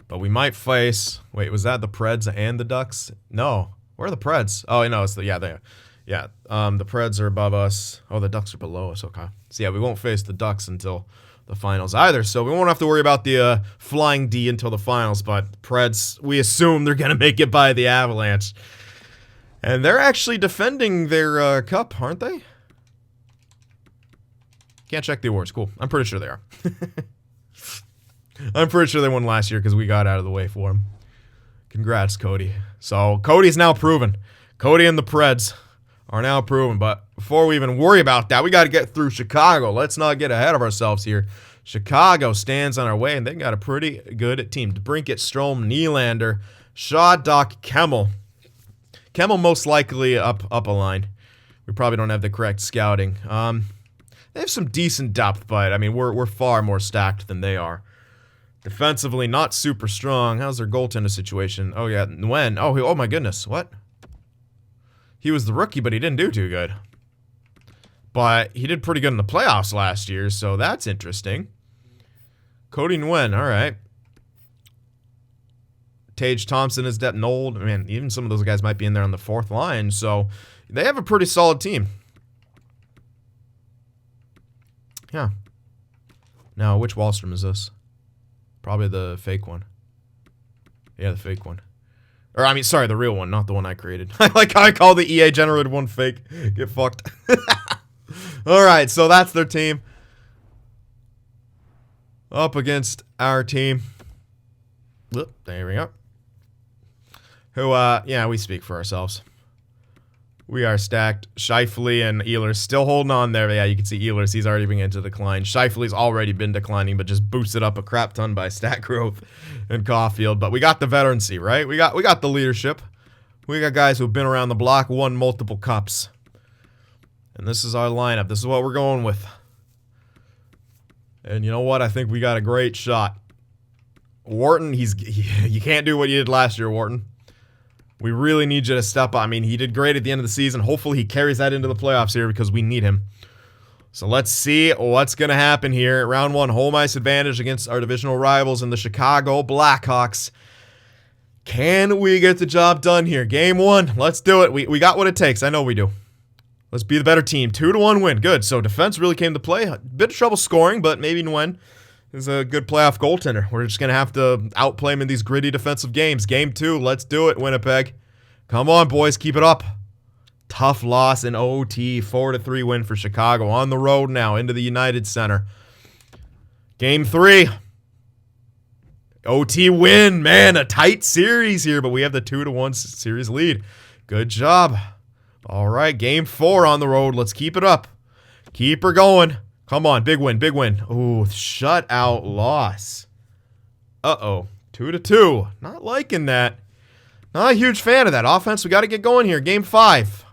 But we might face... Wait, was that the Preds and the Ducks? No. Where are the Preds? Oh, no, it's the... Yeah, they are. Yeah, the Preds are above us. Oh, the Ducks are below us. Okay. So, yeah, we won't face the Ducks until the finals either. So, we won't have to worry about the Flying D until the finals. But Preds, we assume they're going to make it by the Avalanche. And they're actually defending their cup, aren't they? Can't check the awards. Cool. I'm pretty sure they are. I'm pretty sure they won last year because we got out of the way for them. Congrats, Cody. So, Cody's now proven. Cody and the Preds are now proven. But before we even worry about that, we got to get through Chicago. Let's not get ahead of ourselves here. Chicago stands on our way, and they've got a pretty good team. DeBrincat, Strome, Nylander, Shaw, Doc, Kemmel. Kemmel most likely up a line. We probably don't have the correct scouting. They have some decent depth, but, I mean, we're far more stacked than they are. Defensively, not super strong. How's their goaltender situation? Oh, yeah, Nguyen. Oh, my goodness. What? He was the rookie, but he didn't do too good. But he did pretty good in the playoffs last year, so that's interesting. Cody Nguyen, all right. Tage Thompson is that old. I mean, even some of those guys might be in there on the fourth line, so they have a pretty solid team. Yeah. Now, which Wallstrom is this? Probably the fake one. Yeah, the fake one. Or, I mean, sorry, the real one, not the one I created. I like how I call the EA generated one fake. Get fucked. Alright, so that's their team. Up against our team. Oop, there we go. Who, yeah, we speak for ourselves. We are stacked. Scheifele and Ehlers still holding on there. Yeah, you can see Ehlers. He's already beginning to decline. Scheifele's already been declining, but just boosted up a crap ton by stat growth and Caulfield. But we got the veterancy, right? We got the leadership. We got guys who've been around the block, won multiple cups. And this is our lineup. This is what we're going with. And you know what? I think we got a great shot. Wharton, you can't do what you did last year, Wharton. We really need you to step up. I mean, he did great at the end of the season. Hopefully he carries that into the playoffs here because we need him. So let's see what's going to happen here. Round one, home ice advantage against our divisional rivals in the Chicago Blackhawks. Can we get the job done here? Game one, let's do it. We got what it takes. I know we do. Let's be the better team. 2-1 win. Good. So defense really came to play. A bit of trouble scoring, but maybe Nguyen is a good playoff goaltender. We're just going to have to outplay him in these gritty defensive games. Game two, let's do it, Winnipeg. Come on, boys, keep it up. Tough loss in OT, 4-3 win for Chicago. On the road now, into the United Center. Game three. OT win, man, a tight series here, but we have the 2-1 series lead. Good job. All right, game four on the road. Let's keep it up. Keep her going. Come on, big win, big win. Ooh, shutout loss. Uh-oh, 2-2. Not liking that. Not a huge fan of that. Offense, we got to get going here. Game five.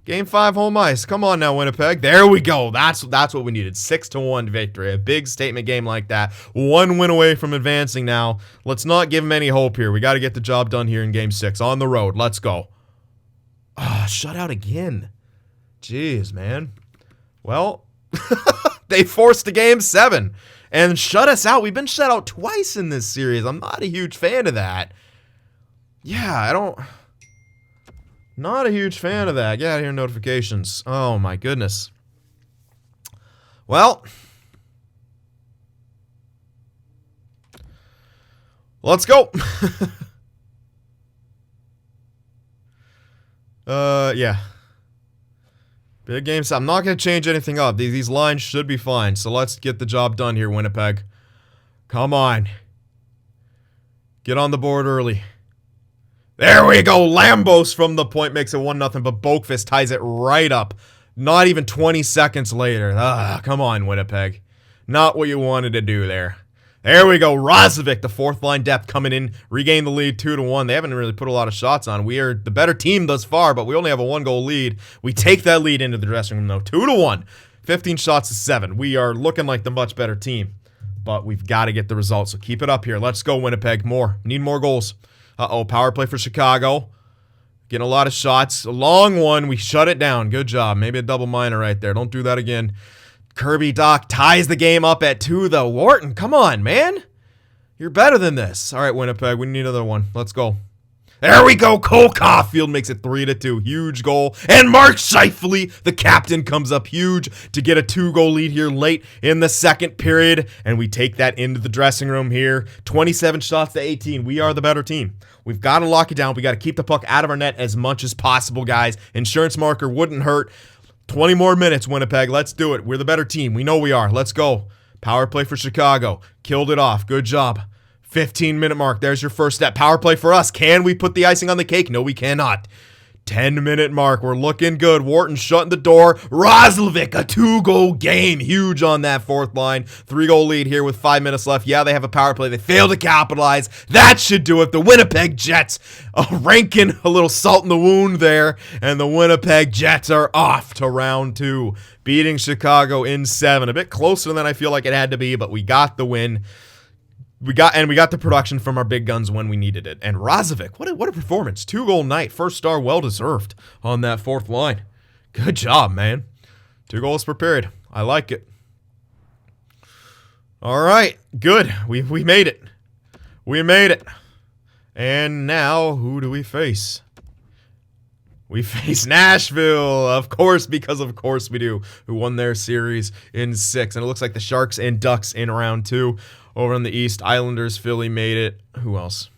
Game five, home ice. Come on now, Winnipeg. There we go. That's what we needed. 6-1 victory. A big statement game like that. One win away from advancing now. Let's not give them any hope here. We got to get the job done here in game six. On the road. Let's go. Ah, shutout again. Jeez, man. Well, they forced a game seven and shut us out. We've been shut out twice in this series. I'm not a huge fan of that. Yeah, not a huge fan of that. Get out of here, notifications. Oh, my goodness. Well, let's go. Yeah. Big game. So I'm not going to change anything up. These lines should be fine. So let's get the job done here, Winnipeg. Come on. Get on the board early. There we go. Lambos from the point makes it 1-0, but Boakfist ties it right up. Not even 20 seconds later. Come on, Winnipeg. Not what you wanted to do there. There we go. Rozovic, the fourth line depth, coming in, regain the lead 2-1. They haven't really put a lot of shots on. We are the better team thus far, but we only have a 1-goal lead. We take that lead into the dressing room, though. 2-1. 15 shots to 7. We are looking like the much better team, but we've got to get the results, so keep it up here. Let's go, Winnipeg. Need more goals. Uh-oh, power play for Chicago. Getting a lot of shots. A long one. We shut it down. Good job. Maybe a double minor right there. Don't do that again. Kirby Doc ties the game up at 2, though. Wharton, come on, man. You're better than this. All right, Winnipeg, we need another one. Let's go. There we go. Cole Caulfield makes it 3-2. Huge goal. And Mark Scheifele, the captain, comes up huge to get a 2-goal lead here late in the second period. And we take that into the dressing room here. 27 shots to 18. We are the better team. We've got to lock it down. We got to keep the puck out of our net as much as possible, guys. Insurance marker wouldn't hurt. 20 more minutes, Winnipeg. Let's do it. We're the better team. We know we are. Let's go. Power play for Chicago. Killed it off. Good job. 15-minute mark. There's your first step. Power play for us. Can we put the icing on the cake? No, we cannot. 10-minute mark. We're looking good. Wharton shutting the door. Roslovic, a 2-goal game. Huge on that fourth line. 3-goal lead here with 5 minutes left. Yeah, they have a power play. They fail to capitalize. That should do it. The Winnipeg Jets ranking a little salt in the wound there. And the Winnipeg Jets are off to round 2. Beating Chicago in 7. A bit closer than I feel like it had to be, but we got the win. We got the production from our big guns when we needed it. And Roslovic, what a performance. 2-goal night. First star, well-deserved on that fourth line. Good job, man. 2 goals per period. I like it. All right. Good. We made it. We made it. And now, who do we face? We face Nashville, of course, because of course we do, who won their series in 6. And it looks like the Sharks and Ducks in round 2. Over in the East, Islanders, Philly made it. Who else?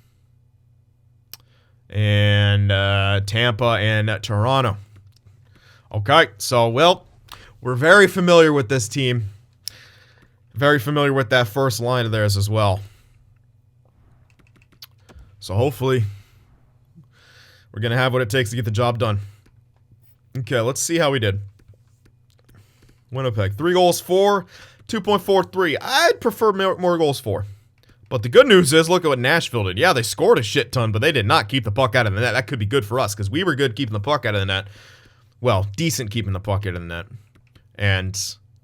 And Tampa and Toronto. Okay, so, well, we're very familiar with this team. Very familiar with that first line of theirs as well. So hopefully we're going to have what it takes to get the job done. Okay, let's see how we did. Winnipeg, 3 goals, 4. 2.43. I'd prefer more goals for. But the good news is, look at what Nashville did. Yeah, they scored a shit ton, but they did not keep the puck out of the net. That could be good for us, because we were good keeping the puck out of the net. Well, decent keeping the puck out of the net. And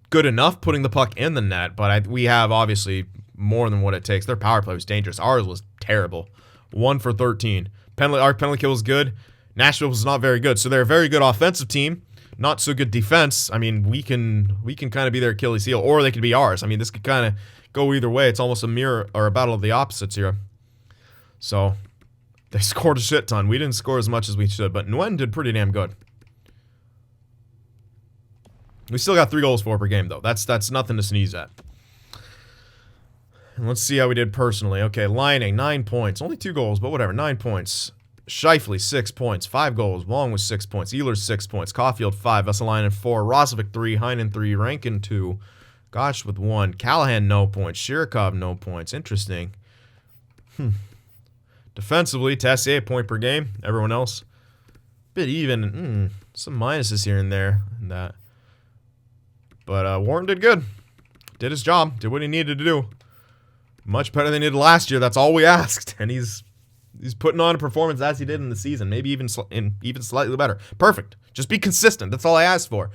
good enough putting the puck in the net, but we have, obviously, more than what it takes. Their power play was dangerous. Ours was terrible. 1 for 13. Our penalty kill was good. Nashville was not very good. So they're a very good offensive team. Not so good defense. I mean, we can kind of be their Achilles heel, or they could be ours. I mean, this could kind of go either way. It's almost a mirror or a battle of the opposites here. So they scored a shit ton. We didn't score as much as we should, but Nguyen did pretty damn good. We still got 3 goals for per game though. That's nothing to sneeze at. And let's see how we did personally. Okay, Lining 9 points, only 2 goals, but whatever. 9 points. Scheifele, 6 points, 5 goals. Wong with 6 points. Ehlers, 6 points. Caulfield, 5. Vesalainen, 4. Roslovic, 3. Heinen, 3. Rankin, 2. Gosh with 1. Callahan, no points. Shirokov, no points. Interesting. Defensively, Tessier, 1 point per game. Everyone else, bit even. Some minuses here and there. In that. But Warren did good. Did his job. Did what he needed to do. Much better than he did last year. That's all we asked. And he's putting on a performance as he did in the season. Maybe even slightly better. Perfect. Just be consistent. That's all I asked for.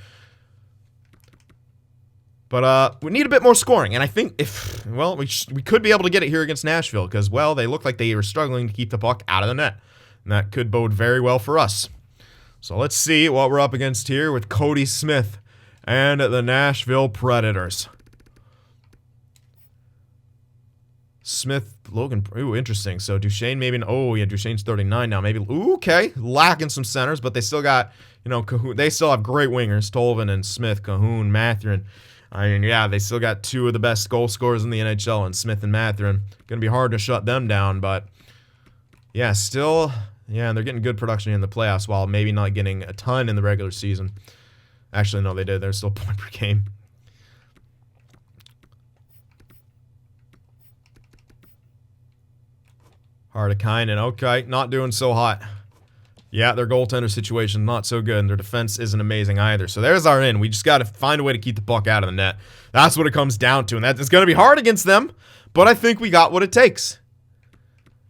But we need a bit more scoring. And I think we could be able to get it here against Nashville. Because, well, they look like they were struggling to keep the puck out of the net. And that could bode very well for us. So let's see what we're up against here with Cody Smith and the Nashville Predators. Smith, Logan, ooh, interesting. So Duchesne maybe, Duchesne's 39 now. Maybe, ooh, okay, lacking some centers, but they still got, Cahoon. They still have great wingers, Tolvin and Smith, Cahoon, Mathurin. I mean, yeah, they still got 2 of the best goal scorers in the NHL, and Smith and Mathurin. Going to be hard to shut them down, but yeah, still, yeah, they're getting good production in the playoffs while maybe not getting a ton in the regular season. Actually, no, they did. They're still point per game. Hardikainen, okay, not doing so hot. Yeah, their goaltender situation not so good, and their defense isn't amazing either. So there's our in. We just got to find a way to keep the puck out of the net. That's what it comes down to, and it's going to be hard against them, but I think we got what it takes.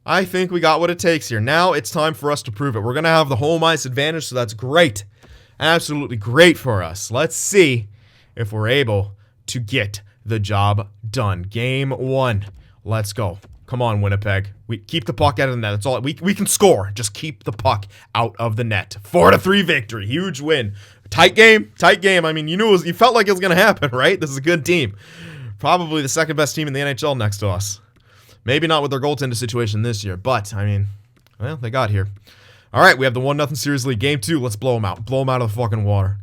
I think we got what it takes here. Now it's time for us to prove it. We're going to have the home ice advantage, so that's great. Absolutely great for us. Let's see if we're able to get the job done. Game 1. Let's go. Come on, Winnipeg. We keep the puck out of the net. That's all. We can score. Just keep the puck out of the net. 4-3 victory. Huge win. Tight game. Tight game. I mean, you felt like it was going to happen, right? This is a good team. Probably the second best team in the NHL next to us. Maybe not with their goaltender situation this year, but, I mean, Well, they got here. All right, we have the 1-0 series lead. Game 2, let's blow them out. Blow them out of the fucking water.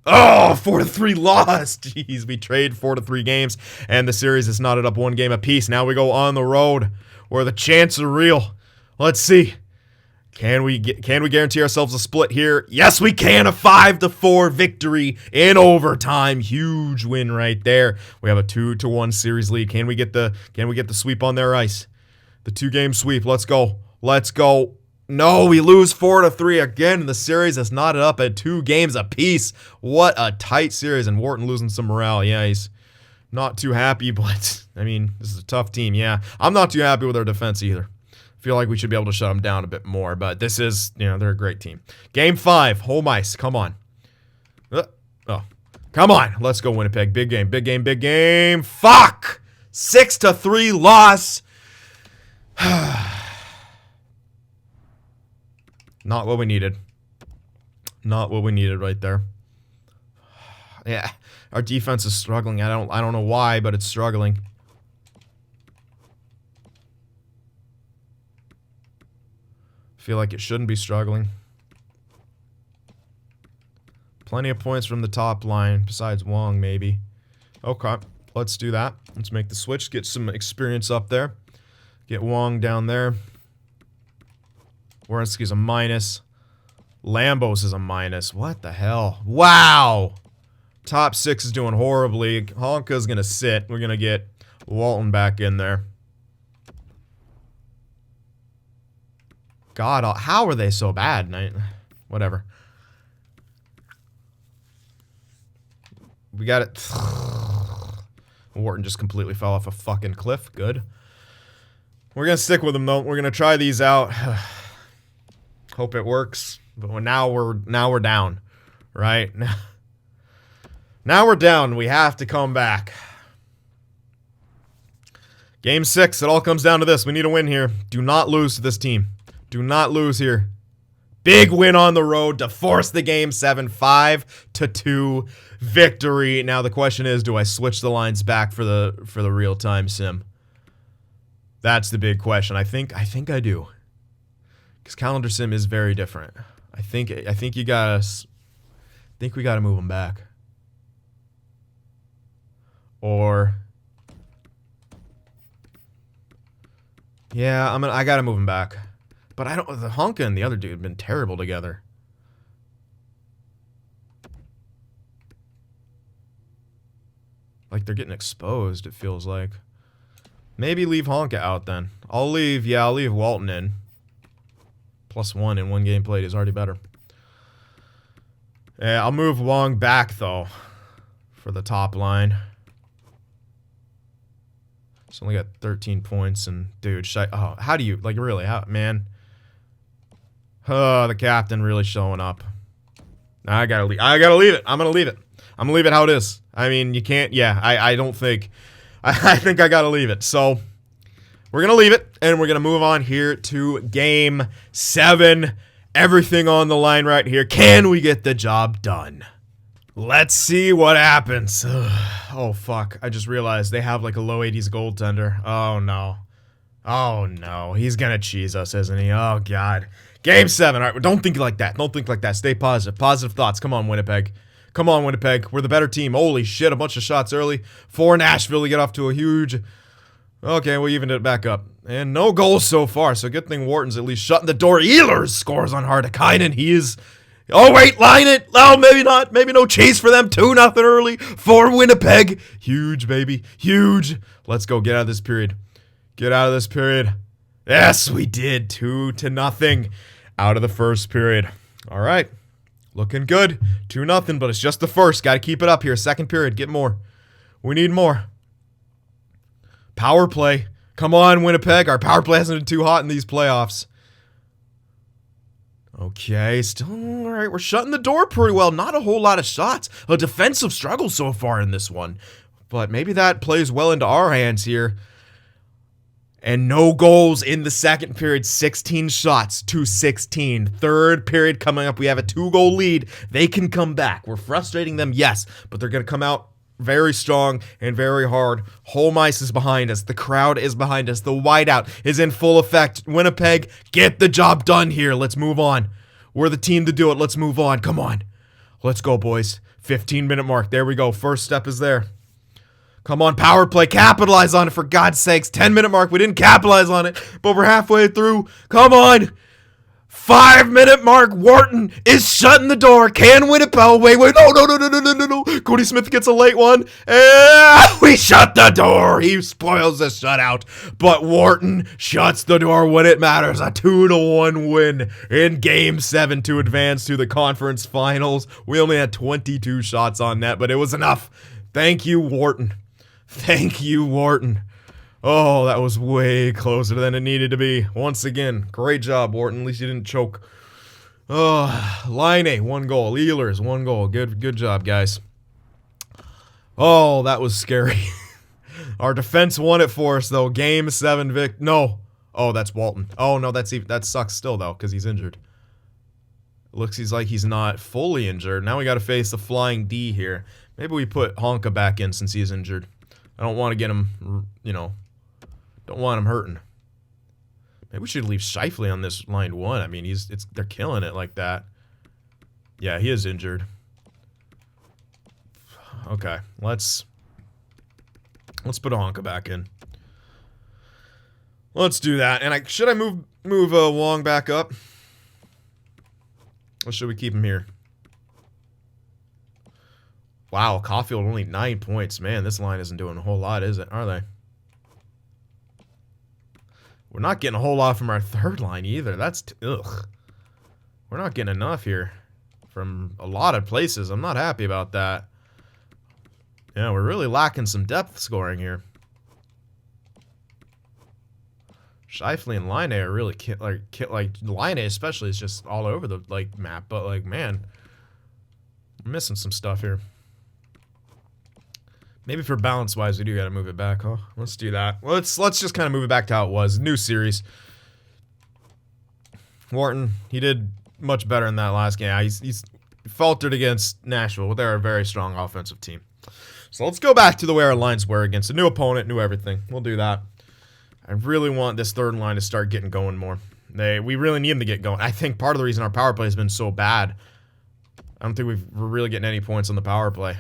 Oh, 4-3 loss. Jeez, we trade 4-3 games, and the series is knotted up 1 game apiece. Now we go on the road, where the chances are real. Let's see. Can we guarantee ourselves a split here? Yes, we can. A 5-4 victory in overtime. Huge win right there. We have a 2-1 series lead. Can we get the sweep on their ice? The 2-game sweep. Let's go. Let's go. No, we lose 4-3 again. The series is knotted up at 2 games apiece. What a tight series, and Wharton losing some morale. Yeah, he's not too happy, but I mean, this is a tough team. Yeah, I'm not too happy with our defense either. Feel like we should be able to shut them down a bit more, but this is, they're a great team. Game 5, home ice. Come on. Oh, come on. Let's go, Winnipeg. Big game, big game, big game. Fuck! 6-3 loss. Not what we needed. Not what we needed right there. Yeah, our defense is struggling. I don't know why, but it's struggling. Feel like it shouldn't be struggling. Plenty of points from the top line, besides Wong, maybe. Okay, let's do that. Let's make the switch, get some experience up there. Get Wong down there. Werenski's a minus. Lambos is a minus. What the hell? Wow! Top 6 is doing horribly. Honka's gonna sit. We're gonna get Walton back in there. God, how are they so bad? Whatever. We got it. Wharton just completely fell off a fucking cliff. Good. We're gonna stick with them though. We're gonna try these out. Hope it works. But now we're down, right? Now we're down. We have to come back. Game 6. It all comes down to this. We need a win here. Do not lose to this team. Do not lose here. Big win on the road to force the game 7, 5-2 victory. Now the question is, do I switch the lines back for the real-time sim? That's the big question. I think I do. Because calendar sim is very different. I think we gotta move them back. Or yeah, I gotta move them back. But the Honka and the other dude have been terrible together. Like they're getting exposed, it feels like. Maybe leave Honka out then. I'll leave Walton in. +1 in 1 game played is already better. Yeah, I'll move Wong back though. For the top line. It's only got 13 points and dude, how do you, like really, man? The captain really showing up. I gotta leave it. I'm gonna leave it. I'm gonna leave it how it is. I mean, you can't, I don't think, I think I gotta leave it. So, we're gonna leave it, and we're gonna move on here to Game 7. Everything on the line right here. Can we get the job done? Let's see what happens. Oh, fuck. I just realized they have like a low 80s goaltender. Oh, no. Oh, no. He's gonna cheese us, isn't he? Oh, God. Game 7. All right, don't think like that. Don't think like that. Stay positive. Positive thoughts. Come on, Winnipeg. Come on, Winnipeg. We're the better team. Holy shit, a bunch of shots early. For Nashville to get off to a huge... Okay, we evened it back up. And no goals so far, so good thing Wharton's at least shutting the door. Ehlers scores on Hardakainen. He is... Oh, wait, line it. Oh, maybe not. Maybe no chase for them. 2-0 early for Winnipeg. Huge, baby. Huge. Let's go. Get out of this period. Get out of this period. Yes, we did. 2-0 out of the first period. All right. Looking good. 2-0, but it's just the first. Got to keep it up here. Second period. Get more. We need more. Power play. Come on, Winnipeg. Our power play hasn't been too hot in these playoffs. Okay, still all right. We're shutting the door pretty well. Not a whole lot of shots. A defensive struggle so far in this one. But maybe that plays well into our hands here. And no goals in the second period. 16 shots to 16. Third period coming up. We have a 2-goal lead. They can come back. We're frustrating them, yes. But they're going to come out very strong and very hard. Home ice is behind us. The crowd is behind us. The whiteout is in full effect. Winnipeg, get the job done here. Let's move on. We're the team to do it. Let's move on. Come on. Let's go, boys. 15-minute mark. There we go. First step is there. Come on, power play. Capitalize on it, for God's sakes. 10-minute mark. We didn't capitalize on it, but we're halfway through. Come on. 5-minute mark. Wharton is shutting the door. Can Winnipeg? Wait. No. Cody Smith gets a late one. And we shut the door. He spoils the shutout. But Wharton shuts the door when it matters. A 2-1 win in Game 7 to advance to the conference finals. We only had 22 shots on net, but it was enough. Thank you, Wharton. Thank you, Wharton. Oh, that was way closer than it needed to be. Once again, great job, Wharton. At least you didn't choke. Oh, Line 1 goal. Ehlers 1 goal. Good job, guys. Oh, that was scary. Our defense won it for us, though. Game 7 No. Oh, that's Walton. Oh, no, that sucks still, though, because he's injured. Looks like he's not fully injured. Now we got to face the Flying D here. Maybe we put Honka back in since he's injured. I don't want to get him, don't want him hurting. Maybe we should leave Scheifele on this line 1. I mean, they're killing it like that. Yeah, he is injured. Okay, let's put Honka back in. Let's do that. And should I move Wong back up? Or should we keep him here? Wow, Caulfield only 9 points. Man, this line isn't doing a whole lot, is it? Are they? We're not getting a whole lot from our third line either. That's ugh. We're not getting enough here from a lot of places. I'm not happy about that. Yeah, we're really lacking some depth scoring here. Scheifele and Line are really like Line especially is just all over the map. But man, we're missing some stuff here. Maybe for balance-wise, we do got to move it back, huh? Let's do that. Let's just kind of move it back to how it was. New series. Wharton, he did much better in that last game. Yeah, he's faltered against Nashville, but they're a very strong offensive team. So let's go back to the way our lines were against a new opponent, new everything. We'll do that. I really want this third line to start getting going more. We really need them to get going. I think part of the reason our power play has been so bad, I don't think we're really getting any points on the power play.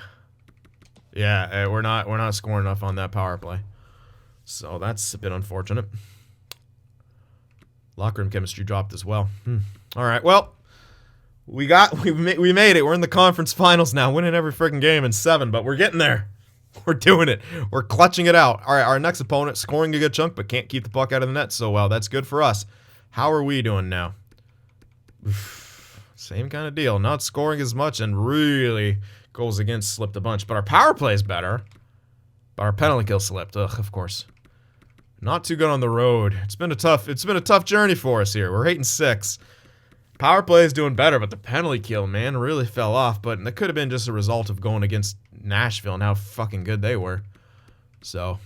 Yeah, we're not scoring enough on that power play. So that's a bit unfortunate. Locker room chemistry dropped as well. All right, well, we made it. We're in the conference finals now, winning every freaking game in 7, but we're getting there. We're doing it. We're clutching it out. All right, our next opponent scoring a good chunk, but can't keep the puck out of the net so well. That's good for us. How are we doing now? Same kind of deal. Not scoring as much and really goals against slipped a bunch. But our power play is better. But our penalty kill slipped. Ugh, of course. Not too good on the road. It's been a tough journey for us here. We're 8-6. Power play is doing better, but the penalty kill, man, really fell off. But that could have been just a result of going against Nashville and how fucking good they were. So,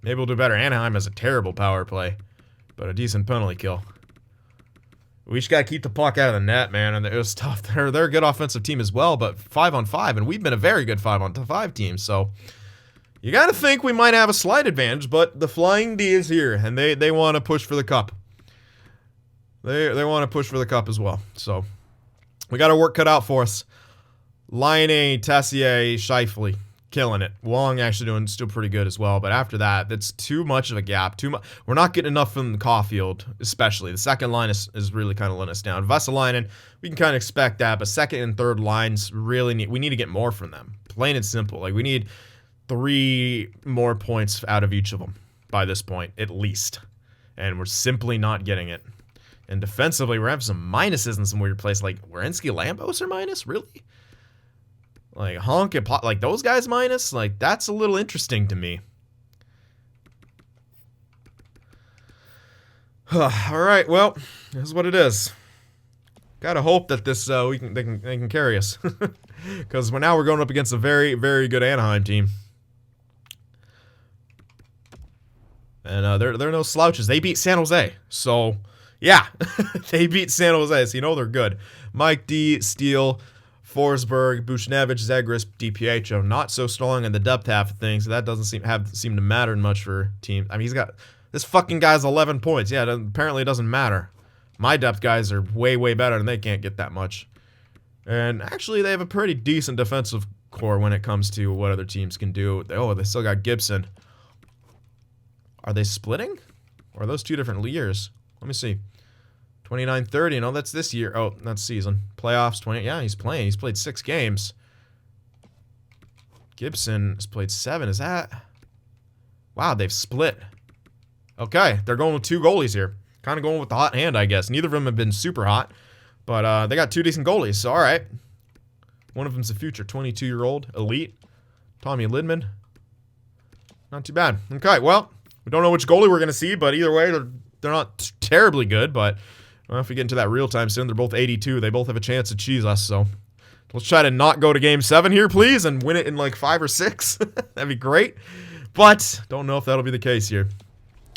maybe we'll do better. Anaheim has a terrible power play, but a decent penalty kill. We just got to keep the puck out of the net, man, and it was tough. They're a good offensive team as well, but 5-on-5, and we've been a very good 5-on-5 team, so you got to think we might have a slight advantage, but the Flying D is here, and they want to push for the cup. They want to push for the cup as well, so we got our work cut out for us. Laine, Tessier, Scheifele, killing it. Wong actually doing still pretty good as well, but after that, that's too much of a gap. We're not getting enough from Caulfield, especially. The second line is really kind of letting us down. Vesalainen, we can kind of expect that, but second and third lines we need to get more from them. Plain and simple. Like, we need 3 more points out of each of them by this point, at least. And we're simply not getting it. And defensively, we're having some minuses in some weird place. Like, Werenski, Lambos are minus? Really? Like, Honk and Pot, like, those guys minus? Like, that's a little interesting to me. Alright, well, this is what it is. Gotta hope that this, they can carry us. Because now we're going up against a very, very good Anaheim team. And they're no slouches. They beat San Jose. So, yeah. They beat San Jose, so you know they're good. Mike D, Steele, Forsberg, Buchnevich, Zegras, DiPietro. Not so strong in the depth half of things. So that doesn't seem to matter much for teams. I mean, he's got this fucking guy's 11 points. Yeah, apparently it doesn't matter. My depth guys are way, way better, and they can't get that much. And actually, they have a pretty decent defensive core when it comes to what other teams can do. Oh, they still got Gibson. Are they splitting? Or are those two different years? Let me see. 29-30. No, that's this year. Oh, that's season. Playoffs, 20. Yeah, he's playing. He's played 6 games. Gibson has played 7. Is that... Wow, they've split. Okay, they're going with 2 goalies here. Kind of going with the hot hand, I guess. Neither of them have been super hot. But they got 2 decent goalies, so all right. One of them's a future 22-year-old elite. Tommy Lidman. Not too bad. Okay, well... We don't know which goalie we're going to see, but either way, they're not terribly good. But well, if we get into that real time soon, they're both 82. They both have a chance to cheese us. So let's try to not go to Game 7 here, please, and win it in like 5 or 6. That'd be great. But don't know if that'll be the case here.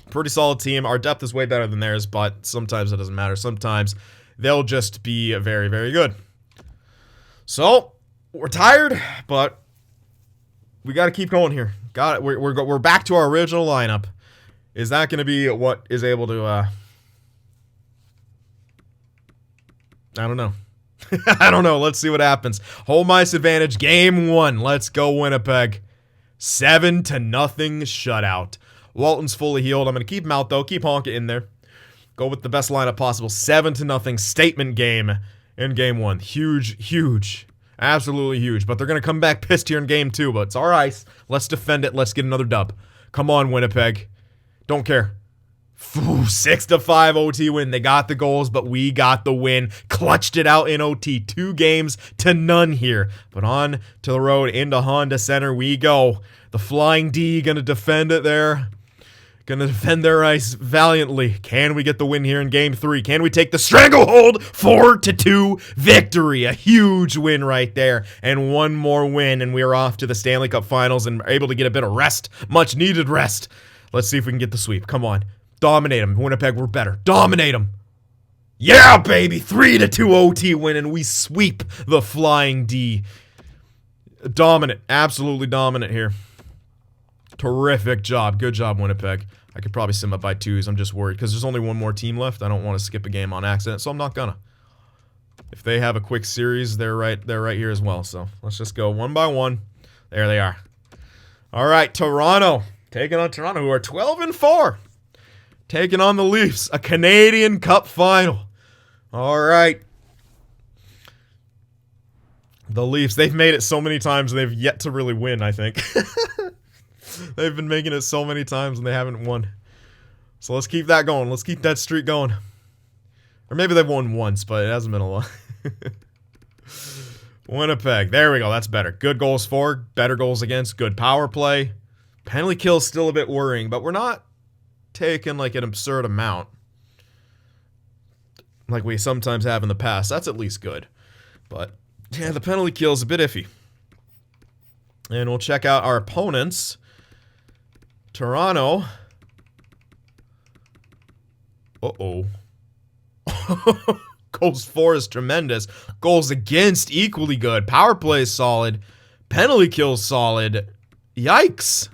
Pretty solid team. Our depth is way better than theirs, but sometimes it doesn't matter. Sometimes they'll just be very, very good. So we're tired, but we got to keep going here. Got it. We're back to our original lineup. Is that going to be what is able to, I don't know. I don't know. Let's see what happens. Home ice advantage, game 1. Let's go, Winnipeg. 7-0 shutout. Walton's fully healed. I'm going to keep him out, though. Keep Honka in there. Go with the best lineup possible. 7-0 statement game in game 1. Huge, huge. Absolutely huge. But they're going to come back pissed here in game 2. But it's all right. Let's defend it. Let's get another dub. Come on, Winnipeg. Don't care. 6-5 OT win. They got the goals, but we got the win. Clutched it out in OT. 2 games to none here. But on to the road into Honda Center we go. The Flying D going to defend it there. Going to defend their ice valiantly. Can we get the win here in game 3? Can we take the stranglehold? 4-2 victory. A huge win right there. And one more win, and we are off to the Stanley Cup Finals and are able to get a bit of rest. Much needed rest. Let's see if we can get the sweep. Come on. Dominate them. Winnipeg, we're better. Dominate them. Yeah, baby. 3-2 OT win, and we sweep the Flying D. Dominant. Absolutely dominant here. Terrific job. Good job, Winnipeg. I could probably sim up by 2s. I'm just worried because there's only one more team left. I don't want to skip a game on accident, so I'm not gonna. If they have a quick series, they're right here as well. So let's just go one by one. There they are. All right, Toronto. Taking on Toronto, who are 12-4. Taking on the Leafs, a Canadian Cup final. All right. The Leafs, they've made it so many times and they've yet to really win, I think. They've been making it so many times and they haven't won. So let's keep that going. Let's keep that streak going. Or maybe they've won once, but it hasn't been a lot. Winnipeg, there we go. That's better. Good goals for, better goals against, good power play. Penalty kill's still a bit worrying, but we're not taking like an absurd amount like we sometimes have in the past. That's at least good. But yeah, the penalty kill's a bit iffy. And we'll check out our opponents. Toronto. Uh-oh. Goals for is tremendous. Goals against equally good. Power play is solid. Penalty kill solid. Yikes.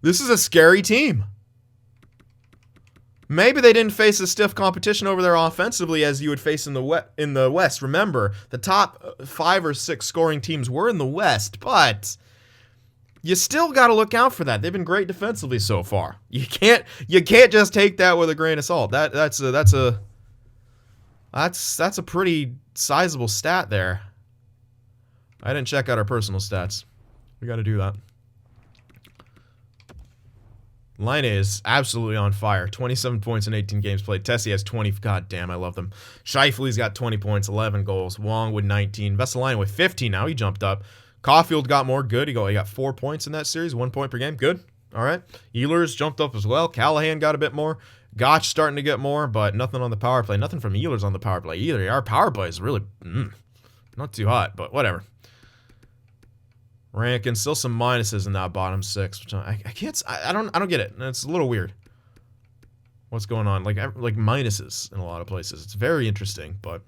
This is a scary team. Maybe they didn't face a stiff competition over there offensively as you would face in the West. Remember, the top 5 or 6 scoring teams were in the West, but you still got to look out for that. They've been great defensively so far. You can't just take that with a grain of salt. That's a pretty sizable stat there. I didn't check out our personal stats. We got to do that. Line is absolutely on fire. 27 points in 18 games played. Tessie has 20. God damn, I love them. Scheifele's got 20 points, 11 goals. Wong with 19. Vesalainen with 15 now. He jumped up. Caulfield got more. Good. He got 4 points in that series. 1 point per game. Good. All right. Ehlers jumped up as well. Callahan got a bit more. Gotch starting to get more, but nothing on the power play. Nothing from Ehlers on the power play either. Our power play is really not too hot, but whatever. Rankin, still some minuses in that bottom 6, which I don't get it. It's a little weird. What's going on? Like minuses in a lot of places. It's very interesting, but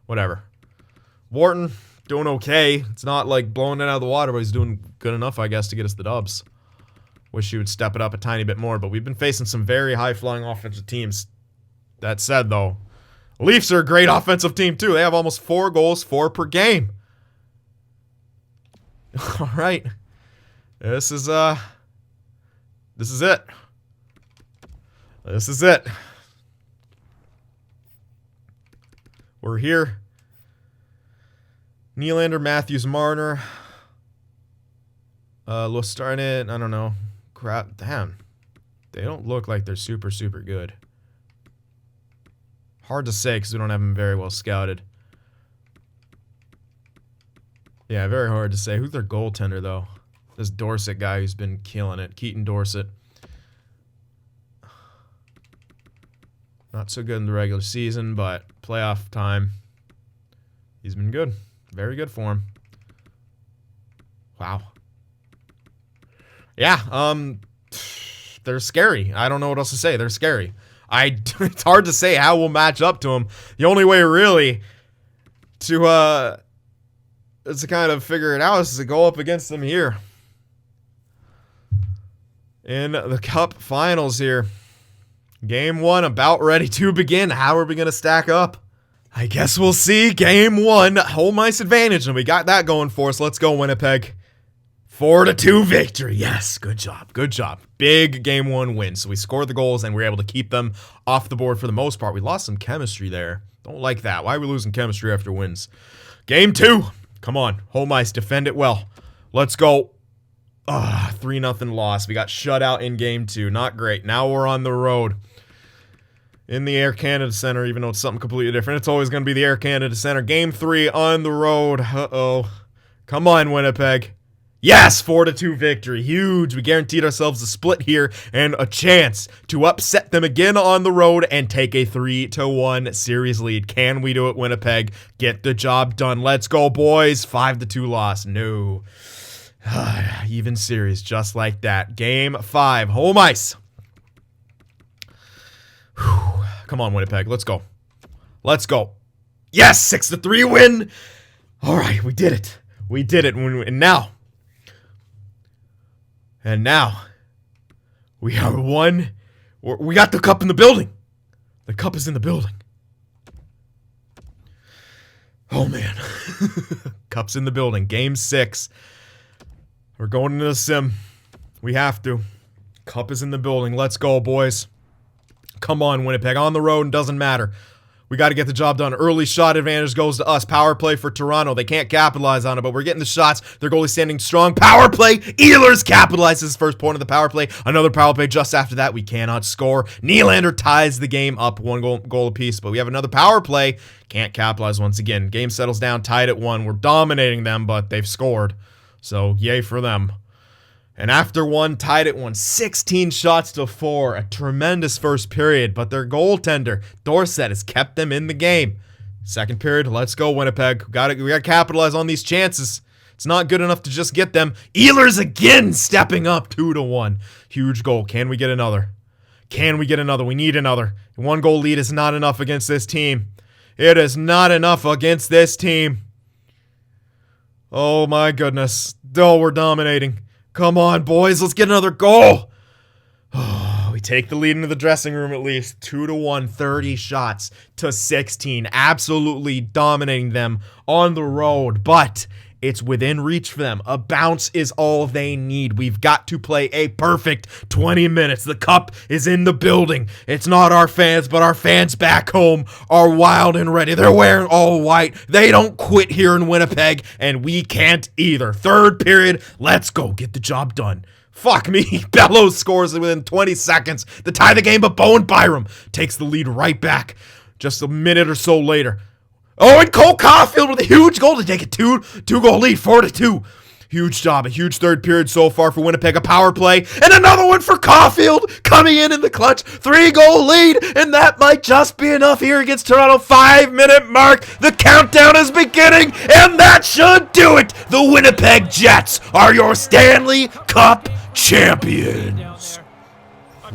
whatever. Wharton doing okay. It's not like blowing it out of the water, but he's doing good enough, I guess, to get us the dubs. Wish he would step it up a tiny bit more, but we've been facing some very high-flying offensive teams. That said, though, Leafs are a great offensive team, too. They have almost 4 goals, 4 per game. All right. This is it. This is it. We're here. Nylander, Matthews, Marner. Lostarnet, I don't know. Crap, damn. They don't look like they're super, super good. Hard to say because we don't have them very well scouted. Yeah, very hard to say. Who's their goaltender, though? This Dorsett guy who's been killing it. Keaton Dorsett. Not so good in the regular season, but playoff time, he's been good. Very good for him. Wow. Yeah, they're scary. I don't know what else to say. They're scary. It's hard to say how we'll match up to them. The only way, really, to kind of figure it out is to go up against them here. In the Cup Finals here. Game 1 about ready to begin. How are we going to stack up? I guess we'll see. Game 1, home ice advantage, and we got that going for us. Let's go, Winnipeg. 4-2 victory. Yes, good job. Good job. Big Game 1 win. So we scored the goals, and we were able to keep them off the board for the most part. We lost some chemistry there. Don't like that. Why are we losing chemistry after wins? Game 2. Come on. Home ice. Defend it well. Let's go. 3-0 loss. We got shut out in Game 2. Not great. Now we're on the road. In the Air Canada Center, even though it's something completely different. It's always going to be the Air Canada Center. Game 3 on the road. Uh-oh. Come on, Winnipeg. Yes, 4-2 victory. Huge. We guaranteed ourselves a split here and a chance to upset them again on the road and take a 3-1 series lead. Can we do it, Winnipeg? Get the job done. Let's go, boys. 5-2 loss. No. Even series just like that. Game 5. Home ice. Whew. Come on, Winnipeg. Let's go. Let's go. Yes, 6-3 win. All right, we did it. We did it. And now, we are one. We got the cup in the building. The cup is in the building. Oh, man. Cup's in the building. Game 6. We're going into the sim. We have to. Cup is in the building. Let's go, boys. Come on, Winnipeg. On the road, and doesn't matter. We got to get the job done. Early shot advantage goes to us. Power play for Toronto. They can't capitalize on it, but we're getting the shots. Their goalie's standing strong. Power play. Ehlers capitalizes first point of the power play. Another power play just after that. We cannot score. Nylander ties the game up 1 goal apiece, but we have another power play. Can't capitalize once again. Game settles down, tied at 1. We're dominating them, but they've scored. So, yay for them. And after 1, tied at 1, 16 shots to 4. A tremendous first period, but their goaltender, Dorsett, has kept them in the game. Second period, let's go, Winnipeg. We got to capitalize on these chances. It's not good enough to just get them. Ehlers again stepping up 2-1. Huge goal. Can we get another? Can we get another? We need another. 1 goal lead is not enough against this team. It is not enough against this team. Oh, my goodness. Oh, we're dominating. Come on, boys. Let's get another goal. Oh, we take the lead into the dressing room at least. 2-1, 30 shots to 16. Absolutely dominating them on the road, but it's within reach for them. A bounce is all they need. We've got to play a perfect 20 minutes. The cup is in the building. It's not our fans, but our fans back home are wild and ready. They're wearing all white. They don't quit here in Winnipeg, and we can't either. Third period, let's go. Get the job done. Fuck me. Bellows scores within 20 seconds to tie the game, but Bowen Byram takes the lead right back just a minute or so later. Oh, and Cole Caulfield with a huge goal to take a two-goal lead, 4-2. Huge job, a huge third period so far for Winnipeg, a power play, and another one for Caulfield coming in the clutch, 3-goal lead, and that might just be enough here against Toronto. 5-minute mark, the countdown is beginning, and that should do it. The Winnipeg Jets are your Stanley Cup champions.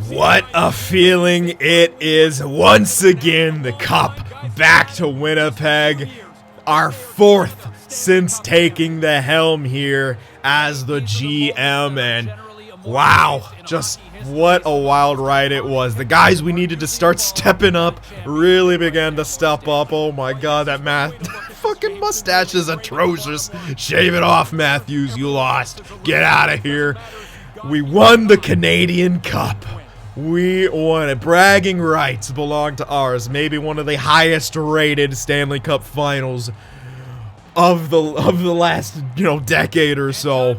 What a feeling it is. Once again, the cup back to Winnipeg. our 4th since taking the helm here as the GM, and wow, just what a wild ride it was. The guys we needed to start stepping up really began to step up. Oh my god, that fucking mustache is atrocious. Shave it off, Matthews, you lost. Get out of here. We won the Canadian Cup. We won it. Bragging rights belong to ours. Maybe one of the highest rated Stanley Cup finals of the last, decade or so.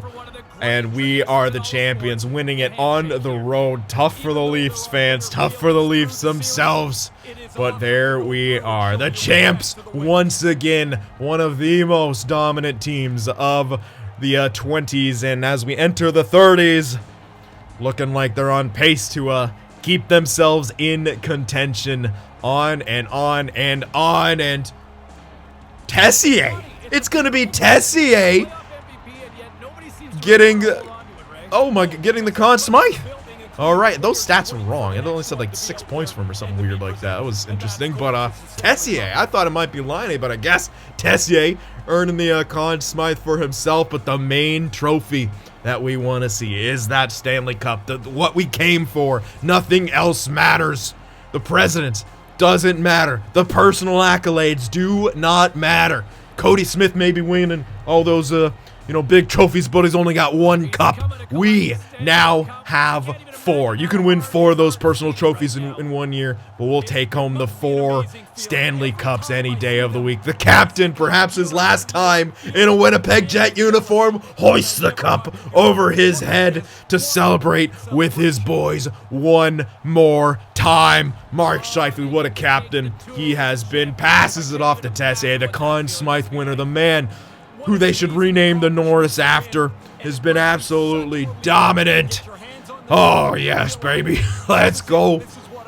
And we are the champions, winning it on the road. Tough for the Leafs fans, tough for the Leafs themselves. But there we are, the champs once again, one of the most dominant teams of the 20s. And as we enter the 30s, looking like they're on pace to keep themselves in contention. On and on and on. And Tessier, it's going to be Tessier getting the Conn Smythe. All right, those stats were wrong. It only said like 6 points from him or something weird like that. That was interesting. But Tessier, I thought it might be Laine, but I guess Tessier earning the Conn Smythe for himself. But the main trophy that we want to see is that Stanley Cup, what we came for. Nothing else matters. The president doesn't matter. The personal accolades do not matter. Cody Smith may be winning all those big trophies, but he's only got 1 cup. We now have 4. You can win 4 of those personal trophies in 1 year, but we'll take home the 4 Stanley Cups any day of the week. The captain, perhaps his last time in a Winnipeg Jet uniform, hoists the cup over his head to celebrate with his boys one more time. Mark Scheifele, what a captain he has been. Passes it off to Tessier, the Conn Smythe winner, the man who they should rename the Norris after, has been absolutely dominant. Oh, yes, baby. Let's go.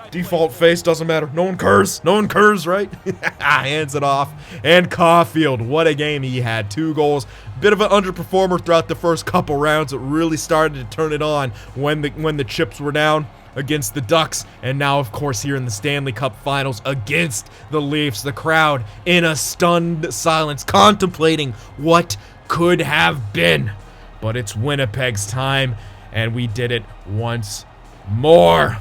Default face, doesn't matter. No one curse. No one curse, right? Hands it off. And Caulfield, what a game he had. 2 goals. Bit of an underperformer throughout the first couple rounds. It really started to turn it on when the chips were down against the Ducks, and now of course here in the Stanley Cup Finals against the Leafs. The crowd in a stunned silence, contemplating what could have been. But it's Winnipeg's time, and we did it once more.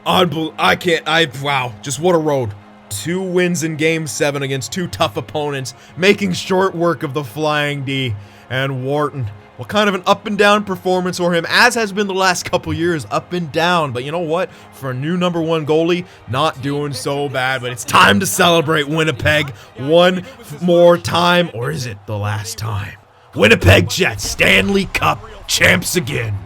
Wow, just what a road. 2 wins in Game 7 against 2 tough opponents, making short work of the Flying D. And Wharton, what kind of an up and down performance for him, as has been the last couple years, up and down. But you know what? For a new #1 goalie, not doing so bad. But it's time to celebrate, Winnipeg, one more time. Or is it the last time? Winnipeg Jets, Stanley Cup champs again.